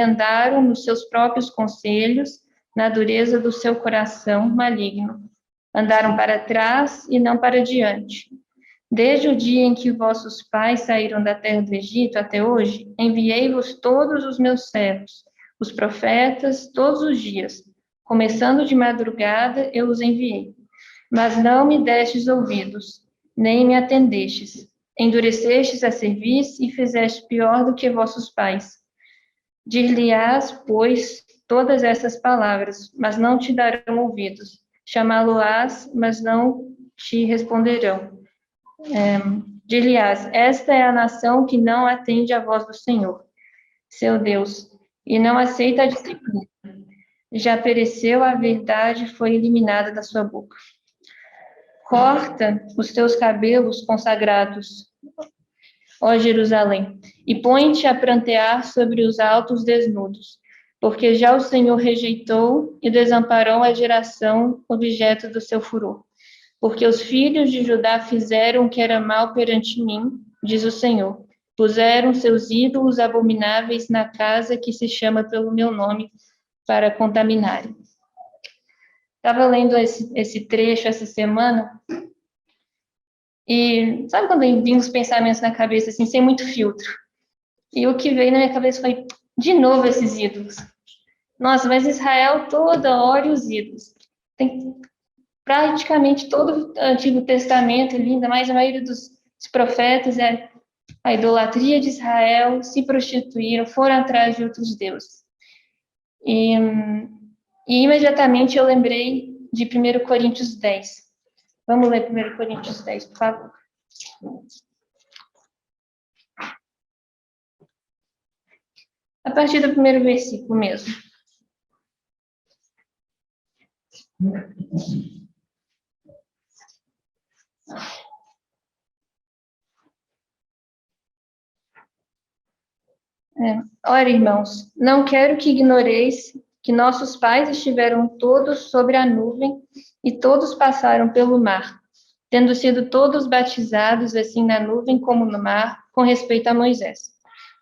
andaram nos seus próprios conselhos, na dureza do seu coração maligno. Andaram para trás e não para diante. Desde o dia em que vossos pais saíram da terra do Egito até hoje, enviei-vos todos os meus servos, os profetas, todos os dias. Começando de madrugada, eu os enviei. Mas não me destes ouvidos, nem me atendestes. Endurecestes a cerviz e fizeste pior do que vossos pais. Dir-lhe-ás, pois, todas essas palavras, mas não te darão ouvidos. Chamá-lo-ás, mas não te responderão. Dir-lhe-ás, esta é a nação que não atende à voz do Senhor, seu Deus, e não aceita a disciplina. Já pereceu, a verdade foi eliminada da sua boca. Corta os teus cabelos consagrados, ó Jerusalém, e põe-te a prantear sobre os altos desnudos, porque já o Senhor rejeitou e desamparou a geração objeto do seu furor. Porque os filhos de Judá fizeram o que era mal perante mim, diz o Senhor. Puseram seus ídolos abomináveis na casa que se chama pelo meu nome, para contaminarem. Estava lendo esse trecho essa semana, e sabe quando vem uns pensamentos na cabeça, assim, sem muito filtro? E o que veio na minha cabeça foi, de novo, esses ídolos. Nossa, mas Israel toda hora os ídolos. Tem praticamente todo o Antigo Testamento, ainda mais a maioria dos profetas, é a idolatria de Israel, se prostituíram, foram atrás de outros deuses. E imediatamente eu lembrei de 1 Coríntios 10. Vamos ler 1 Coríntios 10, por favor. A partir do primeiro versículo mesmo. Ora, irmãos, não quero que ignoreis que nossos pais estiveram todos sobre a nuvem e todos passaram pelo mar, tendo sido todos batizados assim na nuvem como no mar, com respeito a Moisés.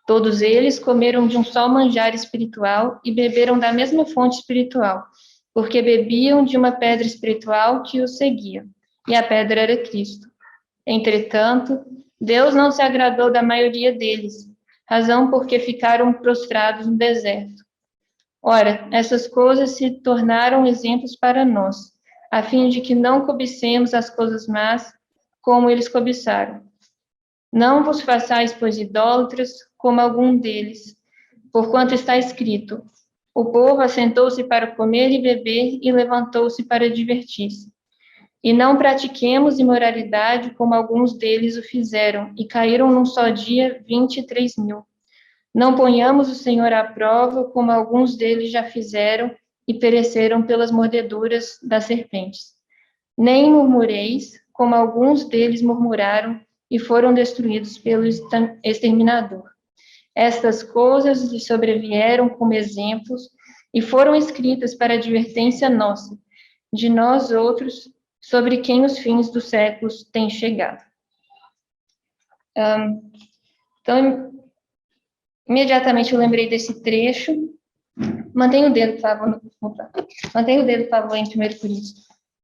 Todos eles comeram de um só manjar espiritual e beberam da mesma fonte espiritual, porque bebiam de uma pedra espiritual que os seguia, e a pedra era Cristo. Entretanto, Deus não se agradou da maioria deles, razão porque ficaram prostrados no deserto. Ora, essas coisas se tornaram exemplos para nós, a fim de que não cobicemos as coisas más, como eles cobiçaram. Não vos façais, pois, idólatras, como algum deles, porquanto está escrito, o povo assentou-se para comer e beber e levantou-se para divertir-se. E não pratiquemos imoralidade, como alguns deles o fizeram, e caíram num só dia 23.000. Não ponhamos o Senhor à prova, como alguns deles já fizeram, e pereceram pelas mordeduras das serpentes. Nem murmureis, como alguns deles murmuraram, e foram destruídos pelo exterminador. Estas coisas lhes sobrevieram como exemplos, e foram escritas para advertência nossa, de nós outros, sobre quem os fins dos séculos têm chegado. Então, imediatamente eu lembrei desse trecho. Mantenha o dedo, por favor. Mantenha o dedo, por favor, em 1 Coríntios.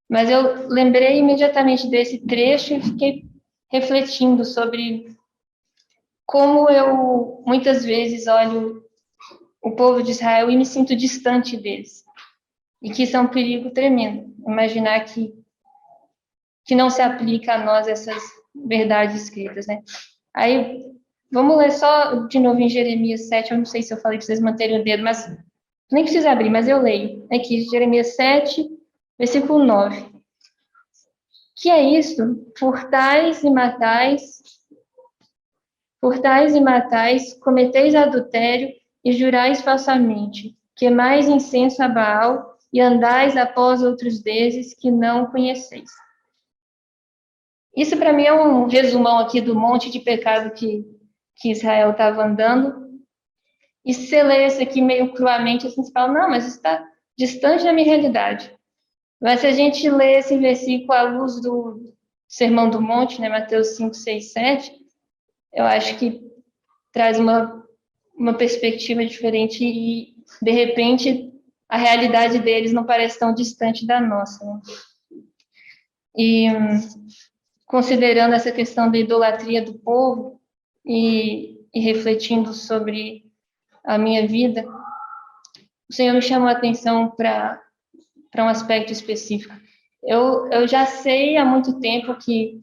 Mas eu lembrei imediatamente desse trecho e fiquei refletindo sobre como eu, muitas vezes, olho o povo de Israel e me sinto distante deles. E que isso é um perigo tremendo. Imaginar que não se aplica a nós essas verdades escritas, né? Aí, vamos ler só de novo em Jeremias 7, eu não sei se eu falei para vocês manterem o dedo, mas nem precisa abrir, mas eu leio. Aqui, Jeremias 7, versículo 9. Que é isso? Furtais e matais, cometeis adultério e jurais falsamente, queimais incenso a Baal e andais após outros deuses que não conheceis. Isso, para mim, é um resumão aqui do monte de pecado que Israel estava andando. E se você lê isso aqui meio cruamente, assim, você fala, não, mas isso está distante da minha realidade. Mas se a gente lê esse versículo à luz do Sermão do Monte, né, Mateus 5, 6, 7, eu acho que traz uma perspectiva diferente e, de repente, a realidade deles não parece tão distante da nossa, né? E considerando essa questão da idolatria do povo e refletindo sobre a minha vida, o Senhor me chamou a atenção para um aspecto específico. Eu já sei há muito tempo que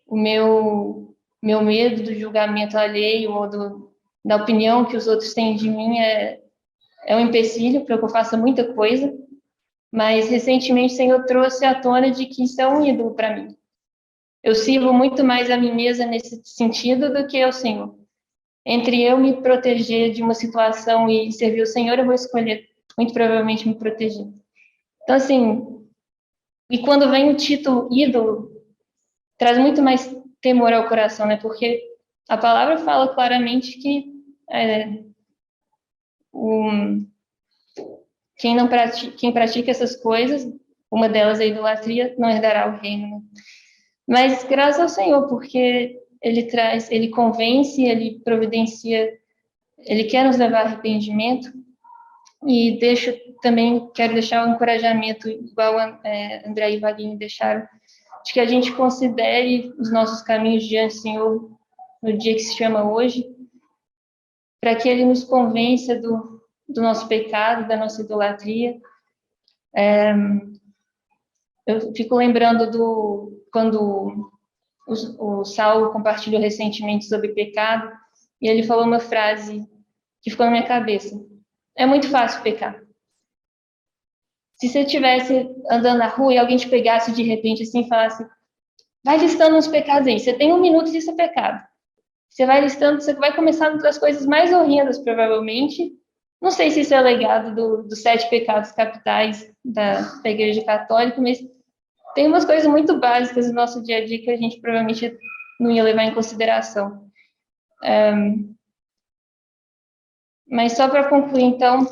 o meu medo do julgamento alheio ou da opinião que os outros têm de mim é um empecilho para que eu faça muita coisa, mas recentemente o Senhor trouxe à tona de que isso é um ídolo para mim. Eu sirvo muito mais a mim mesma nesse sentido do que ao Senhor. Entre eu me proteger de uma situação e servir o Senhor, eu vou escolher, muito provavelmente, me proteger. Então, assim, e quando vem o título ídolo, traz muito mais temor ao coração, né? Porque a palavra fala claramente que quem pratica essas coisas, uma delas é a idolatria, não herdará o reino. Né? Mas graças ao Senhor, porque ele convence, ele providencia, ele quer nos levar a arrependimento, e quero deixar um encorajamento, igual André e Vaguinho deixaram, de que a gente considere os nossos caminhos diante do Senhor no dia que se chama hoje, para que Ele nos convença do nosso pecado, da nossa idolatria. Eu fico lembrando quando o Saulo compartilhou recentemente sobre pecado, e ele falou uma frase que ficou na minha cabeça. É muito fácil pecar. Se você estivesse andando na rua e alguém te pegasse de repente assim e falasse, vai listando uns pecados aí, você tem 1 minuto e isso é pecado. Você vai listando, você vai começar das coisas mais horrendas, provavelmente. Não sei se isso é legado dos 7 pecados capitais da Igreja Católica, mas tem umas coisas muito básicas no nosso dia a dia que a gente provavelmente não ia levar em consideração. Mas só para concluir, então,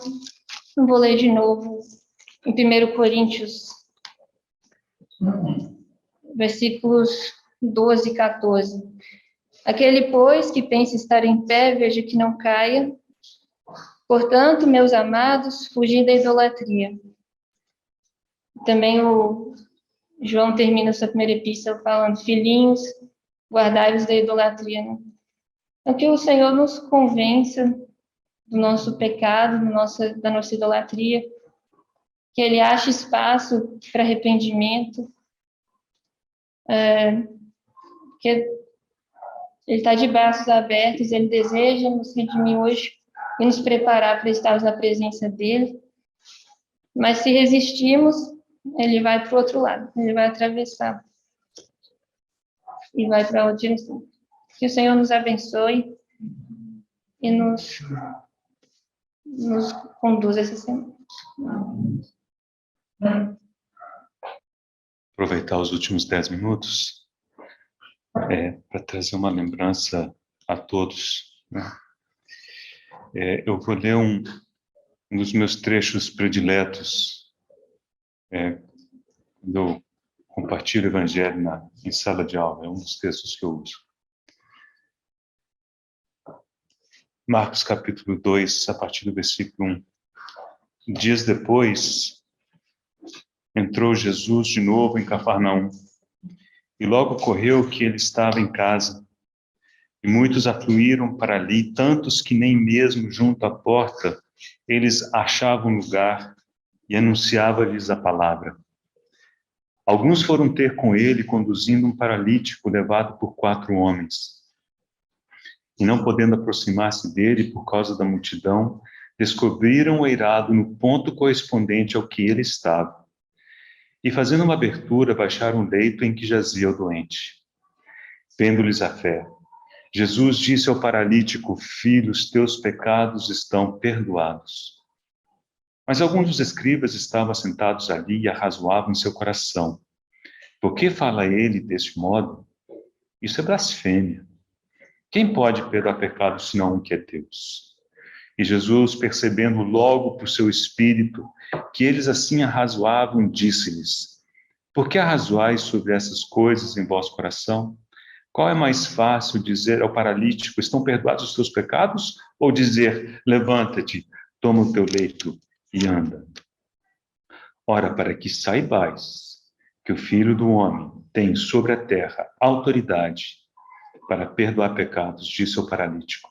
eu vou ler de novo em 1 Coríntios, versículos 12 e 14. Aquele, pois, que pensa estar em pé, veja que não caia. Portanto, meus amados, fugi da idolatria. Também o João termina sua primeira epístola falando, filhinhos, guardai-vos da idolatria. Né? Então, que o Senhor nos convença do nosso pecado, da nossa idolatria, que Ele ache espaço para arrependimento, que Ele está de braços abertos, Ele deseja nos redimir hoje e nos preparar para estarmos na presença dEle. Mas se resistirmos, Ele vai para o outro lado, Ele vai atravessar e vai para outra direção. Que o Senhor nos abençoe e nos conduza essa semana. Aproveitar os últimos 10 minutos para trazer uma lembrança a todos. Né? Eu vou ler um dos meus trechos prediletos quando eu compartilho o Evangelho em sala de aula. É um dos textos que eu uso. Marcos capítulo 2, a partir do versículo 1. Dias depois, entrou Jesus de novo em Cafarnaum, e logo ocorreu que ele estava em casa, e muitos afluíram para ali, tantos que nem mesmo junto à porta eles achavam lugar, e anunciava-lhes a palavra. Alguns foram ter com ele, conduzindo um paralítico levado por 4 homens. E não podendo aproximar-se dele por causa da multidão, descobriram o eirado no ponto correspondente ao que ele estava. E fazendo uma abertura, baixaram o leito em que jazia o doente. Vendo-lhes a fé, Jesus disse ao paralítico, filho, os teus pecados estão perdoados. Mas alguns dos escribas estavam assentados ali e arrazoavam em seu coração. Por que fala ele deste modo? Isso é blasfêmia. Quem pode perdoar pecados senão um que é Deus? E Jesus, percebendo logo por seu espírito que eles assim arrazoavam, disse-lhes, por que arrazoais sobre essas coisas em vosso coração? Qual é mais fácil dizer ao paralítico, estão perdoados os teus pecados? Ou dizer, levanta-te, toma o teu leito e anda? Ora, para que saibais que o Filho do Homem tem sobre a terra autoridade para perdoar pecados, disse ao paralítico,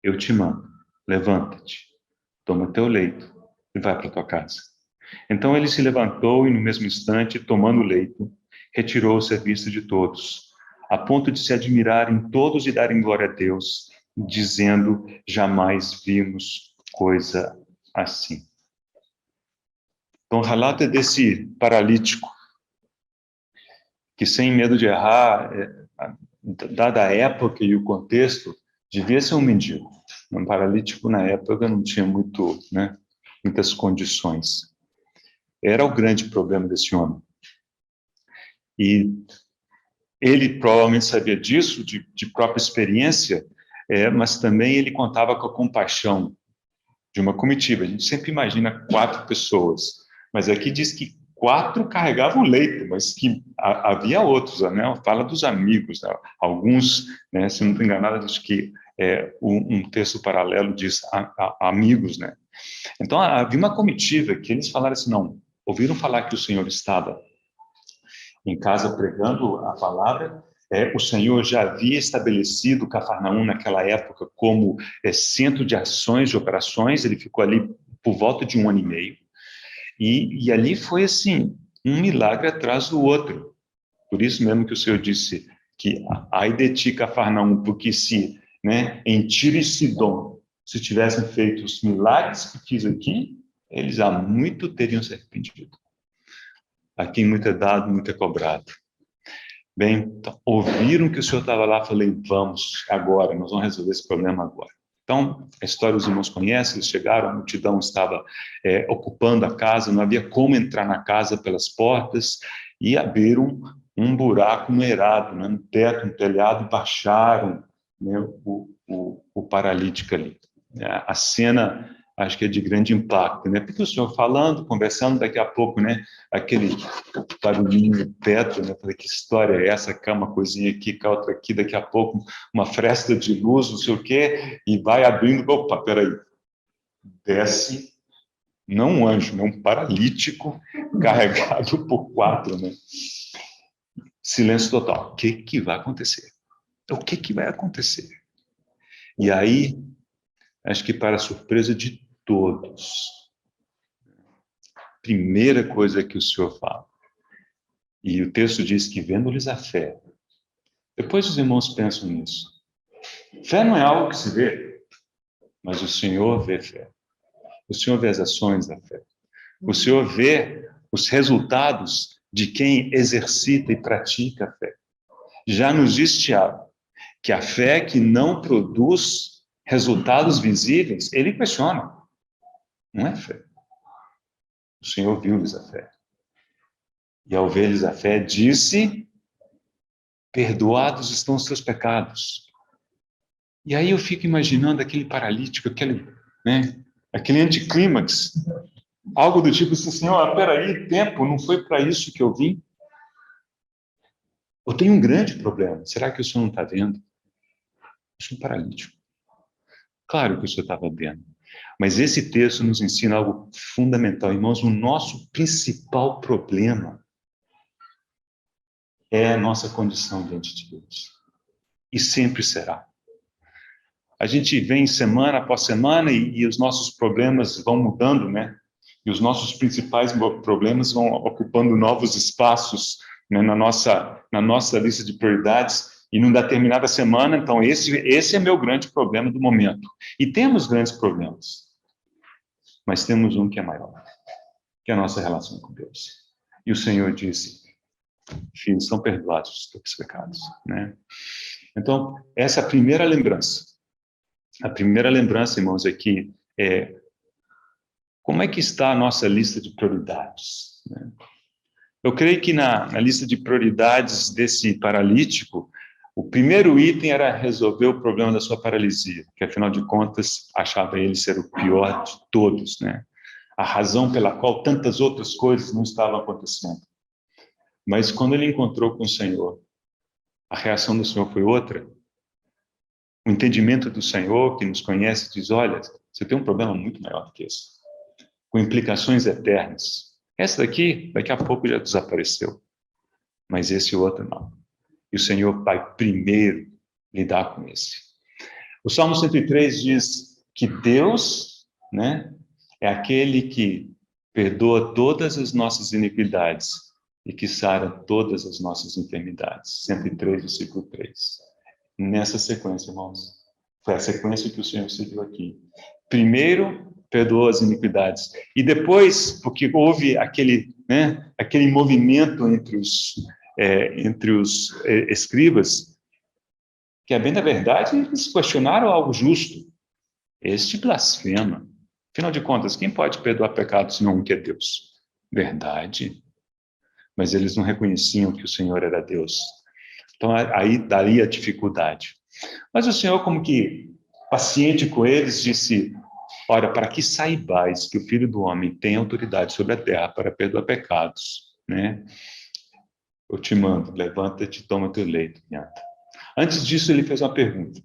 eu te mando, levanta-te, toma teu leito e vai para tua casa. Então ele se levantou e no mesmo instante, tomando o leito, retirou-se à vista de todos, a ponto de se admirarem todos e darem glória a Deus, dizendo: jamais vimos coisa assim. Então, o relato é desse paralítico, que sem medo de errar, dada a época e o contexto, devia ser um mendigo. Um paralítico, na época, não tinha muitas condições. Era o grande problema desse homem. E ele provavelmente sabia disso, de própria experiência, mas também ele contava com a compaixão de uma comitiva. A gente sempre imagina 4 pessoas, mas aqui diz que 4 carregavam o leito, mas que havia outros, né? Fala dos amigos, né? Alguns, né, se não estou enganado, diz que um texto paralelo diz amigos, né? Então havia uma comitiva que eles falaram assim: não, ouviram falar que o Senhor estava em casa pregando a palavra. O Senhor já havia estabelecido Cafarnaum naquela época como centro de ações, de operações. Ele ficou ali por volta de 1 ano e meio. E ali foi assim, um milagre atrás do outro. Por isso mesmo que o Senhor disse que ai de ti, Cafarnaum, porque se, né, em Tiro e Sidom, se tivessem feito os milagres que fiz aqui, eles há muito teriam se arrependido. A quem muito é dado, muito é cobrado. Bem, então, ouviram que o Senhor estava lá, falei: vamos agora, nós vamos resolver esse problema agora. Então, a história os irmãos conhecem, eles chegaram, a multidão estava ocupando a casa, não havia como entrar na casa pelas portas, e abriram um buraco no eirado, né, no teto, no telhado, e baixaram, né, o paralítico ali. A cena, acho que é de grande impacto, né? Porque o senhor falando, conversando, daqui a pouco, né, aquele barulhinho no teto, né? Falei: que história é essa? Cá uma coisinha aqui, cá outra aqui, daqui a pouco uma fresta de luz, não sei o quê, e vai abrindo. Opa, peraí. Desce, não um anjo, um paralítico carregado por 4, né? Silêncio total. O que vai acontecer? O que vai acontecer? E aí, acho que para a surpresa de todos, primeira coisa que o Senhor fala, e o texto diz que vendo-lhes a fé. Depois os irmãos pensam nisso. Fé não é algo que se vê, mas o Senhor vê fé. O Senhor vê as ações da fé. O Senhor vê os resultados de quem exercita e pratica a fé. Já nos diz Tiago que a fé que não produz resultados visíveis, ele questiona. Não é fé. O Senhor viu-lhes a fé. E ao ver-lhes a fé, disse: perdoados estão os teus pecados. E aí eu fico imaginando aquele paralítico, aquele anticlímax, algo do tipo assim: Senhor, peraí, tempo, não foi para isso que eu vim? Eu tenho um grande problema, será que o Senhor não está vendo? Eu sou um paralítico. Claro que o Senhor estava vendo. Mas esse texto nos ensina algo fundamental. Irmãos, o nosso principal problema é a nossa condição diante de Deus. E sempre será. A gente vem semana após semana e os nossos problemas vão mudando, né? E os nossos principais problemas vão ocupando novos espaços, né, na nossa lista de prioridades. E numa determinada semana, então, esse é meu grande problema do momento. E temos grandes problemas. Mas temos um que é maior, que é a nossa relação com Deus. E o Senhor disse: filhos, estão perdoados os teus pecados, né? Então, essa é a primeira lembrança. A primeira lembrança, irmãos, é que como é que está a nossa lista de prioridades, né? Eu creio que na lista de prioridades desse paralítico, o primeiro item era resolver o problema da sua paralisia, que afinal de contas achava ele ser o pior de todos, né? A razão pela qual tantas outras coisas não estavam acontecendo. Mas quando ele encontrou com o Senhor, a reação do Senhor foi outra. O entendimento do Senhor, que nos conhece, diz: olha, você tem um problema muito maior do que esse, com implicações eternas. Essa daqui, daqui a pouco já desapareceu. Mas esse outro não. E o Senhor vai primeiro lidar com esse. O Salmo 103 diz que Deus, né, é aquele que perdoa todas as nossas iniquidades e que sara todas as nossas enfermidades. 103, versículo 3. Nessa sequência, irmãos, Foi a sequência que o Senhor seguiu aqui. Primeiro, perdoou as iniquidades. E depois, porque houve aquele movimento entre os escribas, que, a bem da verdade, eles questionaram algo justo. Este blasfema. Afinal de contas, quem pode perdoar pecados senão um que é Deus? Verdade. Mas eles não reconheciam que o Senhor era Deus. Então, aí daria a dificuldade. Mas o Senhor, como que paciente com eles, disse: ora, para que saibais que o Filho do Homem tem autoridade sobre a terra para perdoar pecados, né? Eu te mando, levanta-te e toma teu leito e anda. Antes disso, ele fez uma pergunta.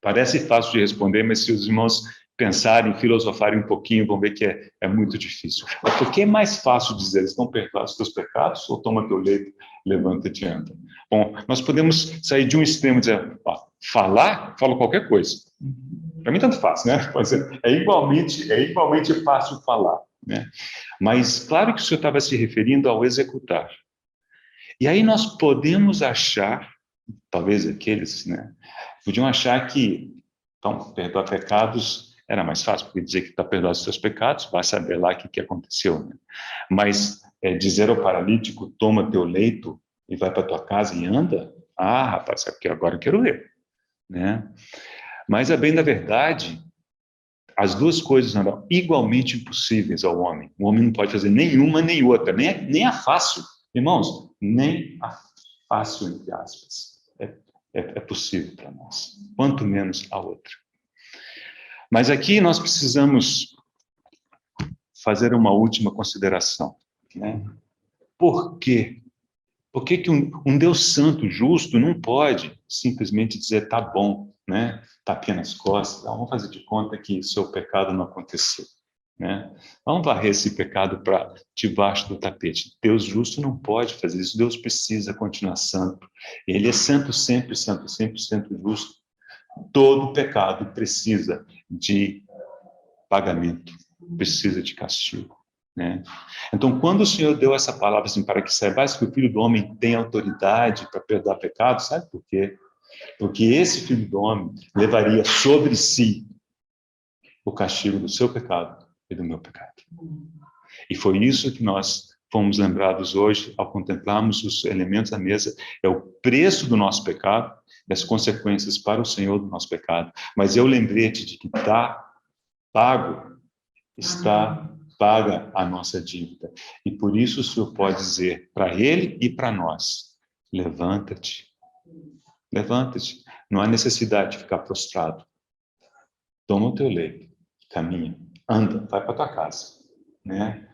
Parece fácil de responder, mas se os irmãos pensarem, filosofarem um pouquinho, vão ver que é muito difícil. Mas por que é mais fácil dizer, eles estão perdoados os teus pecados, ou toma teu leito, levanta-te e anda? Bom, nós podemos sair de um extremo e dizer, falo qualquer coisa. Para mim, tanto faz, né? Mas é igualmente fácil falar, né? Mas, claro que o Senhor estava se referindo ao executar. E aí nós podemos achar, talvez aqueles, né, podiam achar que, então, perdoar pecados era mais fácil, porque dizer que está perdoado os seus pecados, vai saber lá o que aconteceu, né? Mas dizer ao paralítico, toma teu leito e vai para tua casa e anda, rapaz, é porque agora eu quero ver, né? Mas, a bem da verdade, as duas coisas eram igualmente impossíveis ao homem. O homem não pode fazer nenhuma nem outra, nem a fácil. Irmãos, nem a fácil, entre aspas, é possível para nós, quanto menos a outra. Mas aqui nós precisamos fazer uma última consideração, né? Por quê? Por que um Deus santo, justo, não pode simplesmente dizer, tá bom, né? Tapinha nas costas, vamos fazer de conta que o seu pecado não aconteceu, né? Vamos varrer esse pecado para debaixo do tapete. Deus justo não pode fazer isso, Deus precisa continuar santo. Ele é santo, sempre 100% justo. Todo pecado precisa de pagamento, precisa de castigo, né? Então, quando o Senhor deu essa palavra assim, para que saibais que o Filho do Homem tem autoridade para perdoar pecados, sabe por quê? Porque esse Filho do Homem levaria sobre si o castigo do seu pecado e do meu pecado. E foi isso que nós fomos lembrados hoje ao contemplarmos os elementos da mesa. É o preço do nosso pecado e as consequências para o Senhor do nosso pecado. Mas eu lembrei-te de que está paga a nossa dívida. E por isso o Senhor pode dizer para ele e para nós, levanta-te. Levanta-te. Não há necessidade de ficar prostrado. Toma o teu leito, caminha, anda, vai para tua casa, né?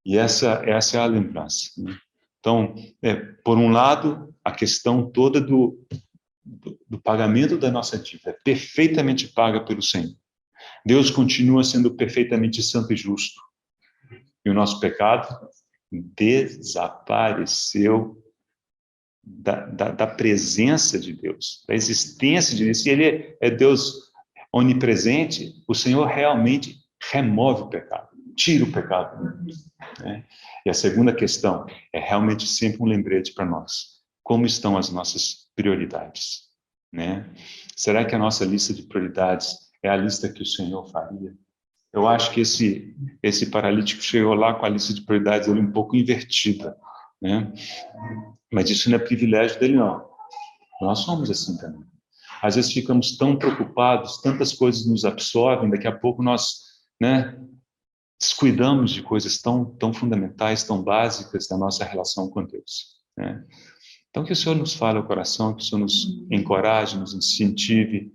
E essa é a lembrança, né? Então, por um lado, a questão toda do pagamento da nossa dívida, perfeitamente paga pelo Senhor. Deus continua sendo perfeitamente santo e justo. E o nosso pecado desapareceu da presença de Deus, da existência de Deus. Se Ele é Deus onipresente, o Senhor realmente remove o pecado, tira o pecado, né? E a segunda questão é realmente sempre um lembrete para nós. Como estão as nossas prioridades, né? Será que a nossa lista de prioridades é a lista que o Senhor faria? Eu acho que esse paralítico chegou lá com a lista de prioridades dele um pouco invertida, né? Mas isso não é privilégio dele, não. Nós somos assim também. Às vezes ficamos tão preocupados, tantas coisas nos absorvem, daqui a pouco nós, né, descuidamos de coisas tão fundamentais, tão básicas da nossa relação com Deus, né? Então, que o Senhor nos fale ao coração, que o Senhor nos encoraje, nos incentive,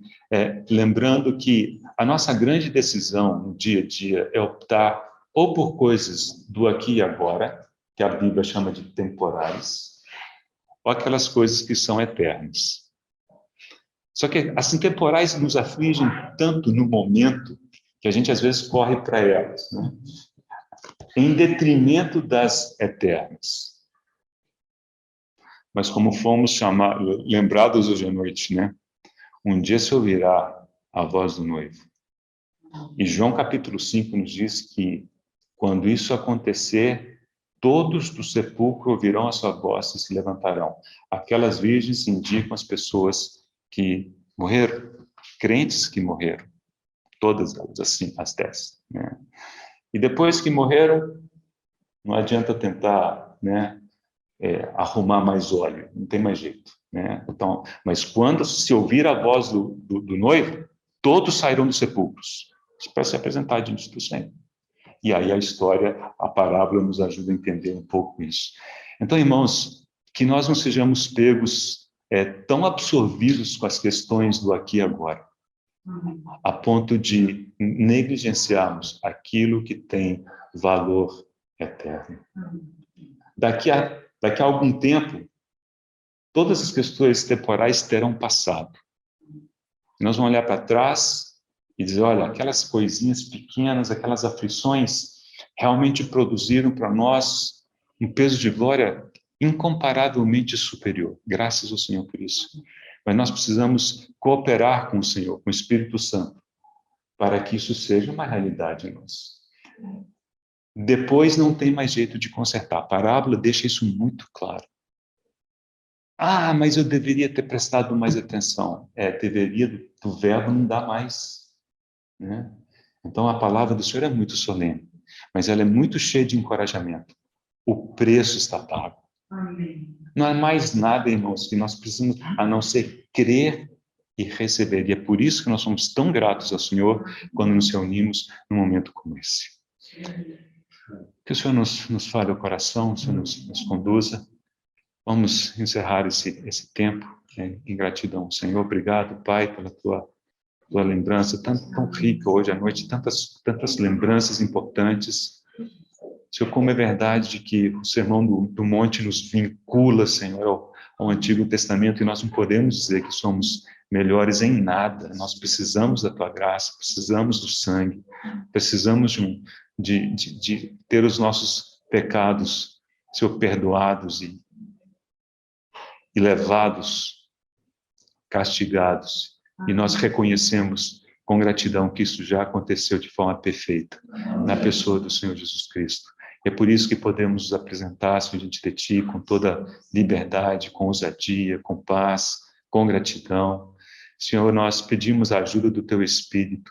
lembrando que a nossa grande decisão no dia a dia é optar ou por coisas do aqui e agora, que a Bíblia chama de temporais, ou aquelas coisas que são eternas. Só que as temporais nos afligem tanto no momento que a gente às vezes corre para elas, né? Em detrimento das eternas. Mas como fomos lembrados hoje à noite, né? Um dia se ouvirá a voz do noivo. E João capítulo 5 nos diz que quando isso acontecer, todos do sepulcro ouvirão a sua voz e se levantarão. Aquelas virgens indicam as pessoas que morreram. crentes que morreram, todas elas, assim, as 10, né? E depois que morreram, não adianta tentar, né, arrumar mais óleo, não tem mais jeito, né? Então, mas quando se ouvir a voz do noivo, todos sairão dos sepulcros para se apresentar diante do Senhor. E aí a história, a parábola nos ajuda a entender um pouco isso. Então, irmãos, que nós não sejamos pegos tão absorvidos com as questões do aqui e agora, a ponto de negligenciarmos aquilo que tem valor eterno. Daqui a algum tempo, todas as questões temporais terão passado. Nós vamos olhar para trás e dizer, olha, aquelas coisinhas pequenas, aquelas aflições, realmente produziram para nós um peso de glória incomparavelmente superior. Graças ao Senhor por isso. Mas nós precisamos cooperar com o Senhor, com o Espírito Santo, para que isso seja uma realidade em nós. Depois não tem mais jeito de consertar. A parábola deixa isso muito claro. Ah, mas eu deveria ter prestado mais atenção. Deveria, do verbo não dá mais, né? Então a palavra do Senhor é muito solene, mas ela é muito cheia de encorajamento. O preço está pago. Amém. Não há mais nada, irmãos, que nós precisamos, a não ser crer e receber. E é por isso que nós somos tão gratos ao Senhor quando nos reunimos num momento como esse. Que o Senhor nos fale o coração, o Senhor nos conduza. Vamos encerrar esse tempo, né, em gratidão. Senhor, obrigado, Pai, pela tua lembrança tão rica hoje à noite, tantas lembranças importantes. Senhor, como é verdade de que o Sermão do Monte nos vincula, Senhor, ao Antigo Testamento, e nós não podemos dizer que somos melhores em nada. Nós precisamos da tua graça, precisamos do sangue, precisamos de ter os nossos pecados, Senhor, perdoados e levados, castigados. E nós reconhecemos com gratidão que isso já aconteceu de forma perfeita na pessoa do Senhor Jesus Cristo. É por isso que podemos nos apresentar diante de Ti com toda liberdade, com ousadia, com paz, com gratidão. Senhor, nós pedimos a ajuda do Teu Espírito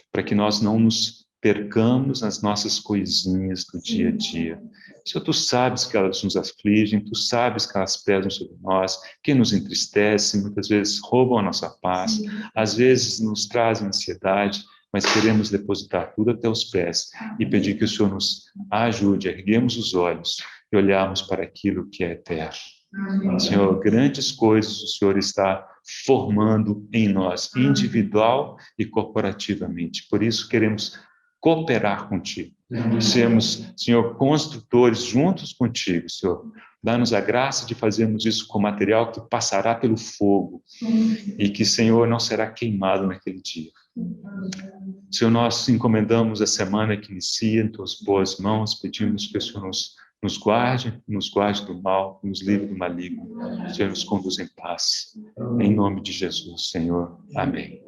para que nós não nos percamos nas nossas coisinhas do dia a dia. Senhor, Tu sabes que elas nos afligem, Tu sabes que elas pesam sobre nós, que nos entristecem, muitas vezes roubam a nossa paz, às vezes nos trazem ansiedade, mas queremos depositar tudo a Teus pés e pedir que o Senhor nos ajude a erguermos os olhos e olharmos para aquilo que é eterno. Senhor, grandes coisas o Senhor está formando em nós, individual e corporativamente. Por isso queremos cooperar contigo. Sermos, Senhor, construtores juntos contigo, Senhor. Dá-nos a graça de fazermos isso com material que passará pelo fogo e que, Senhor, não será queimado naquele dia. Senhor, nós encomendamos a semana que inicia em Tuas boas mãos, pedimos que o Senhor nos guarde do mal, nos livre do maligno, Senhor, nos conduza em paz. Em nome de Jesus, Senhor. Amém.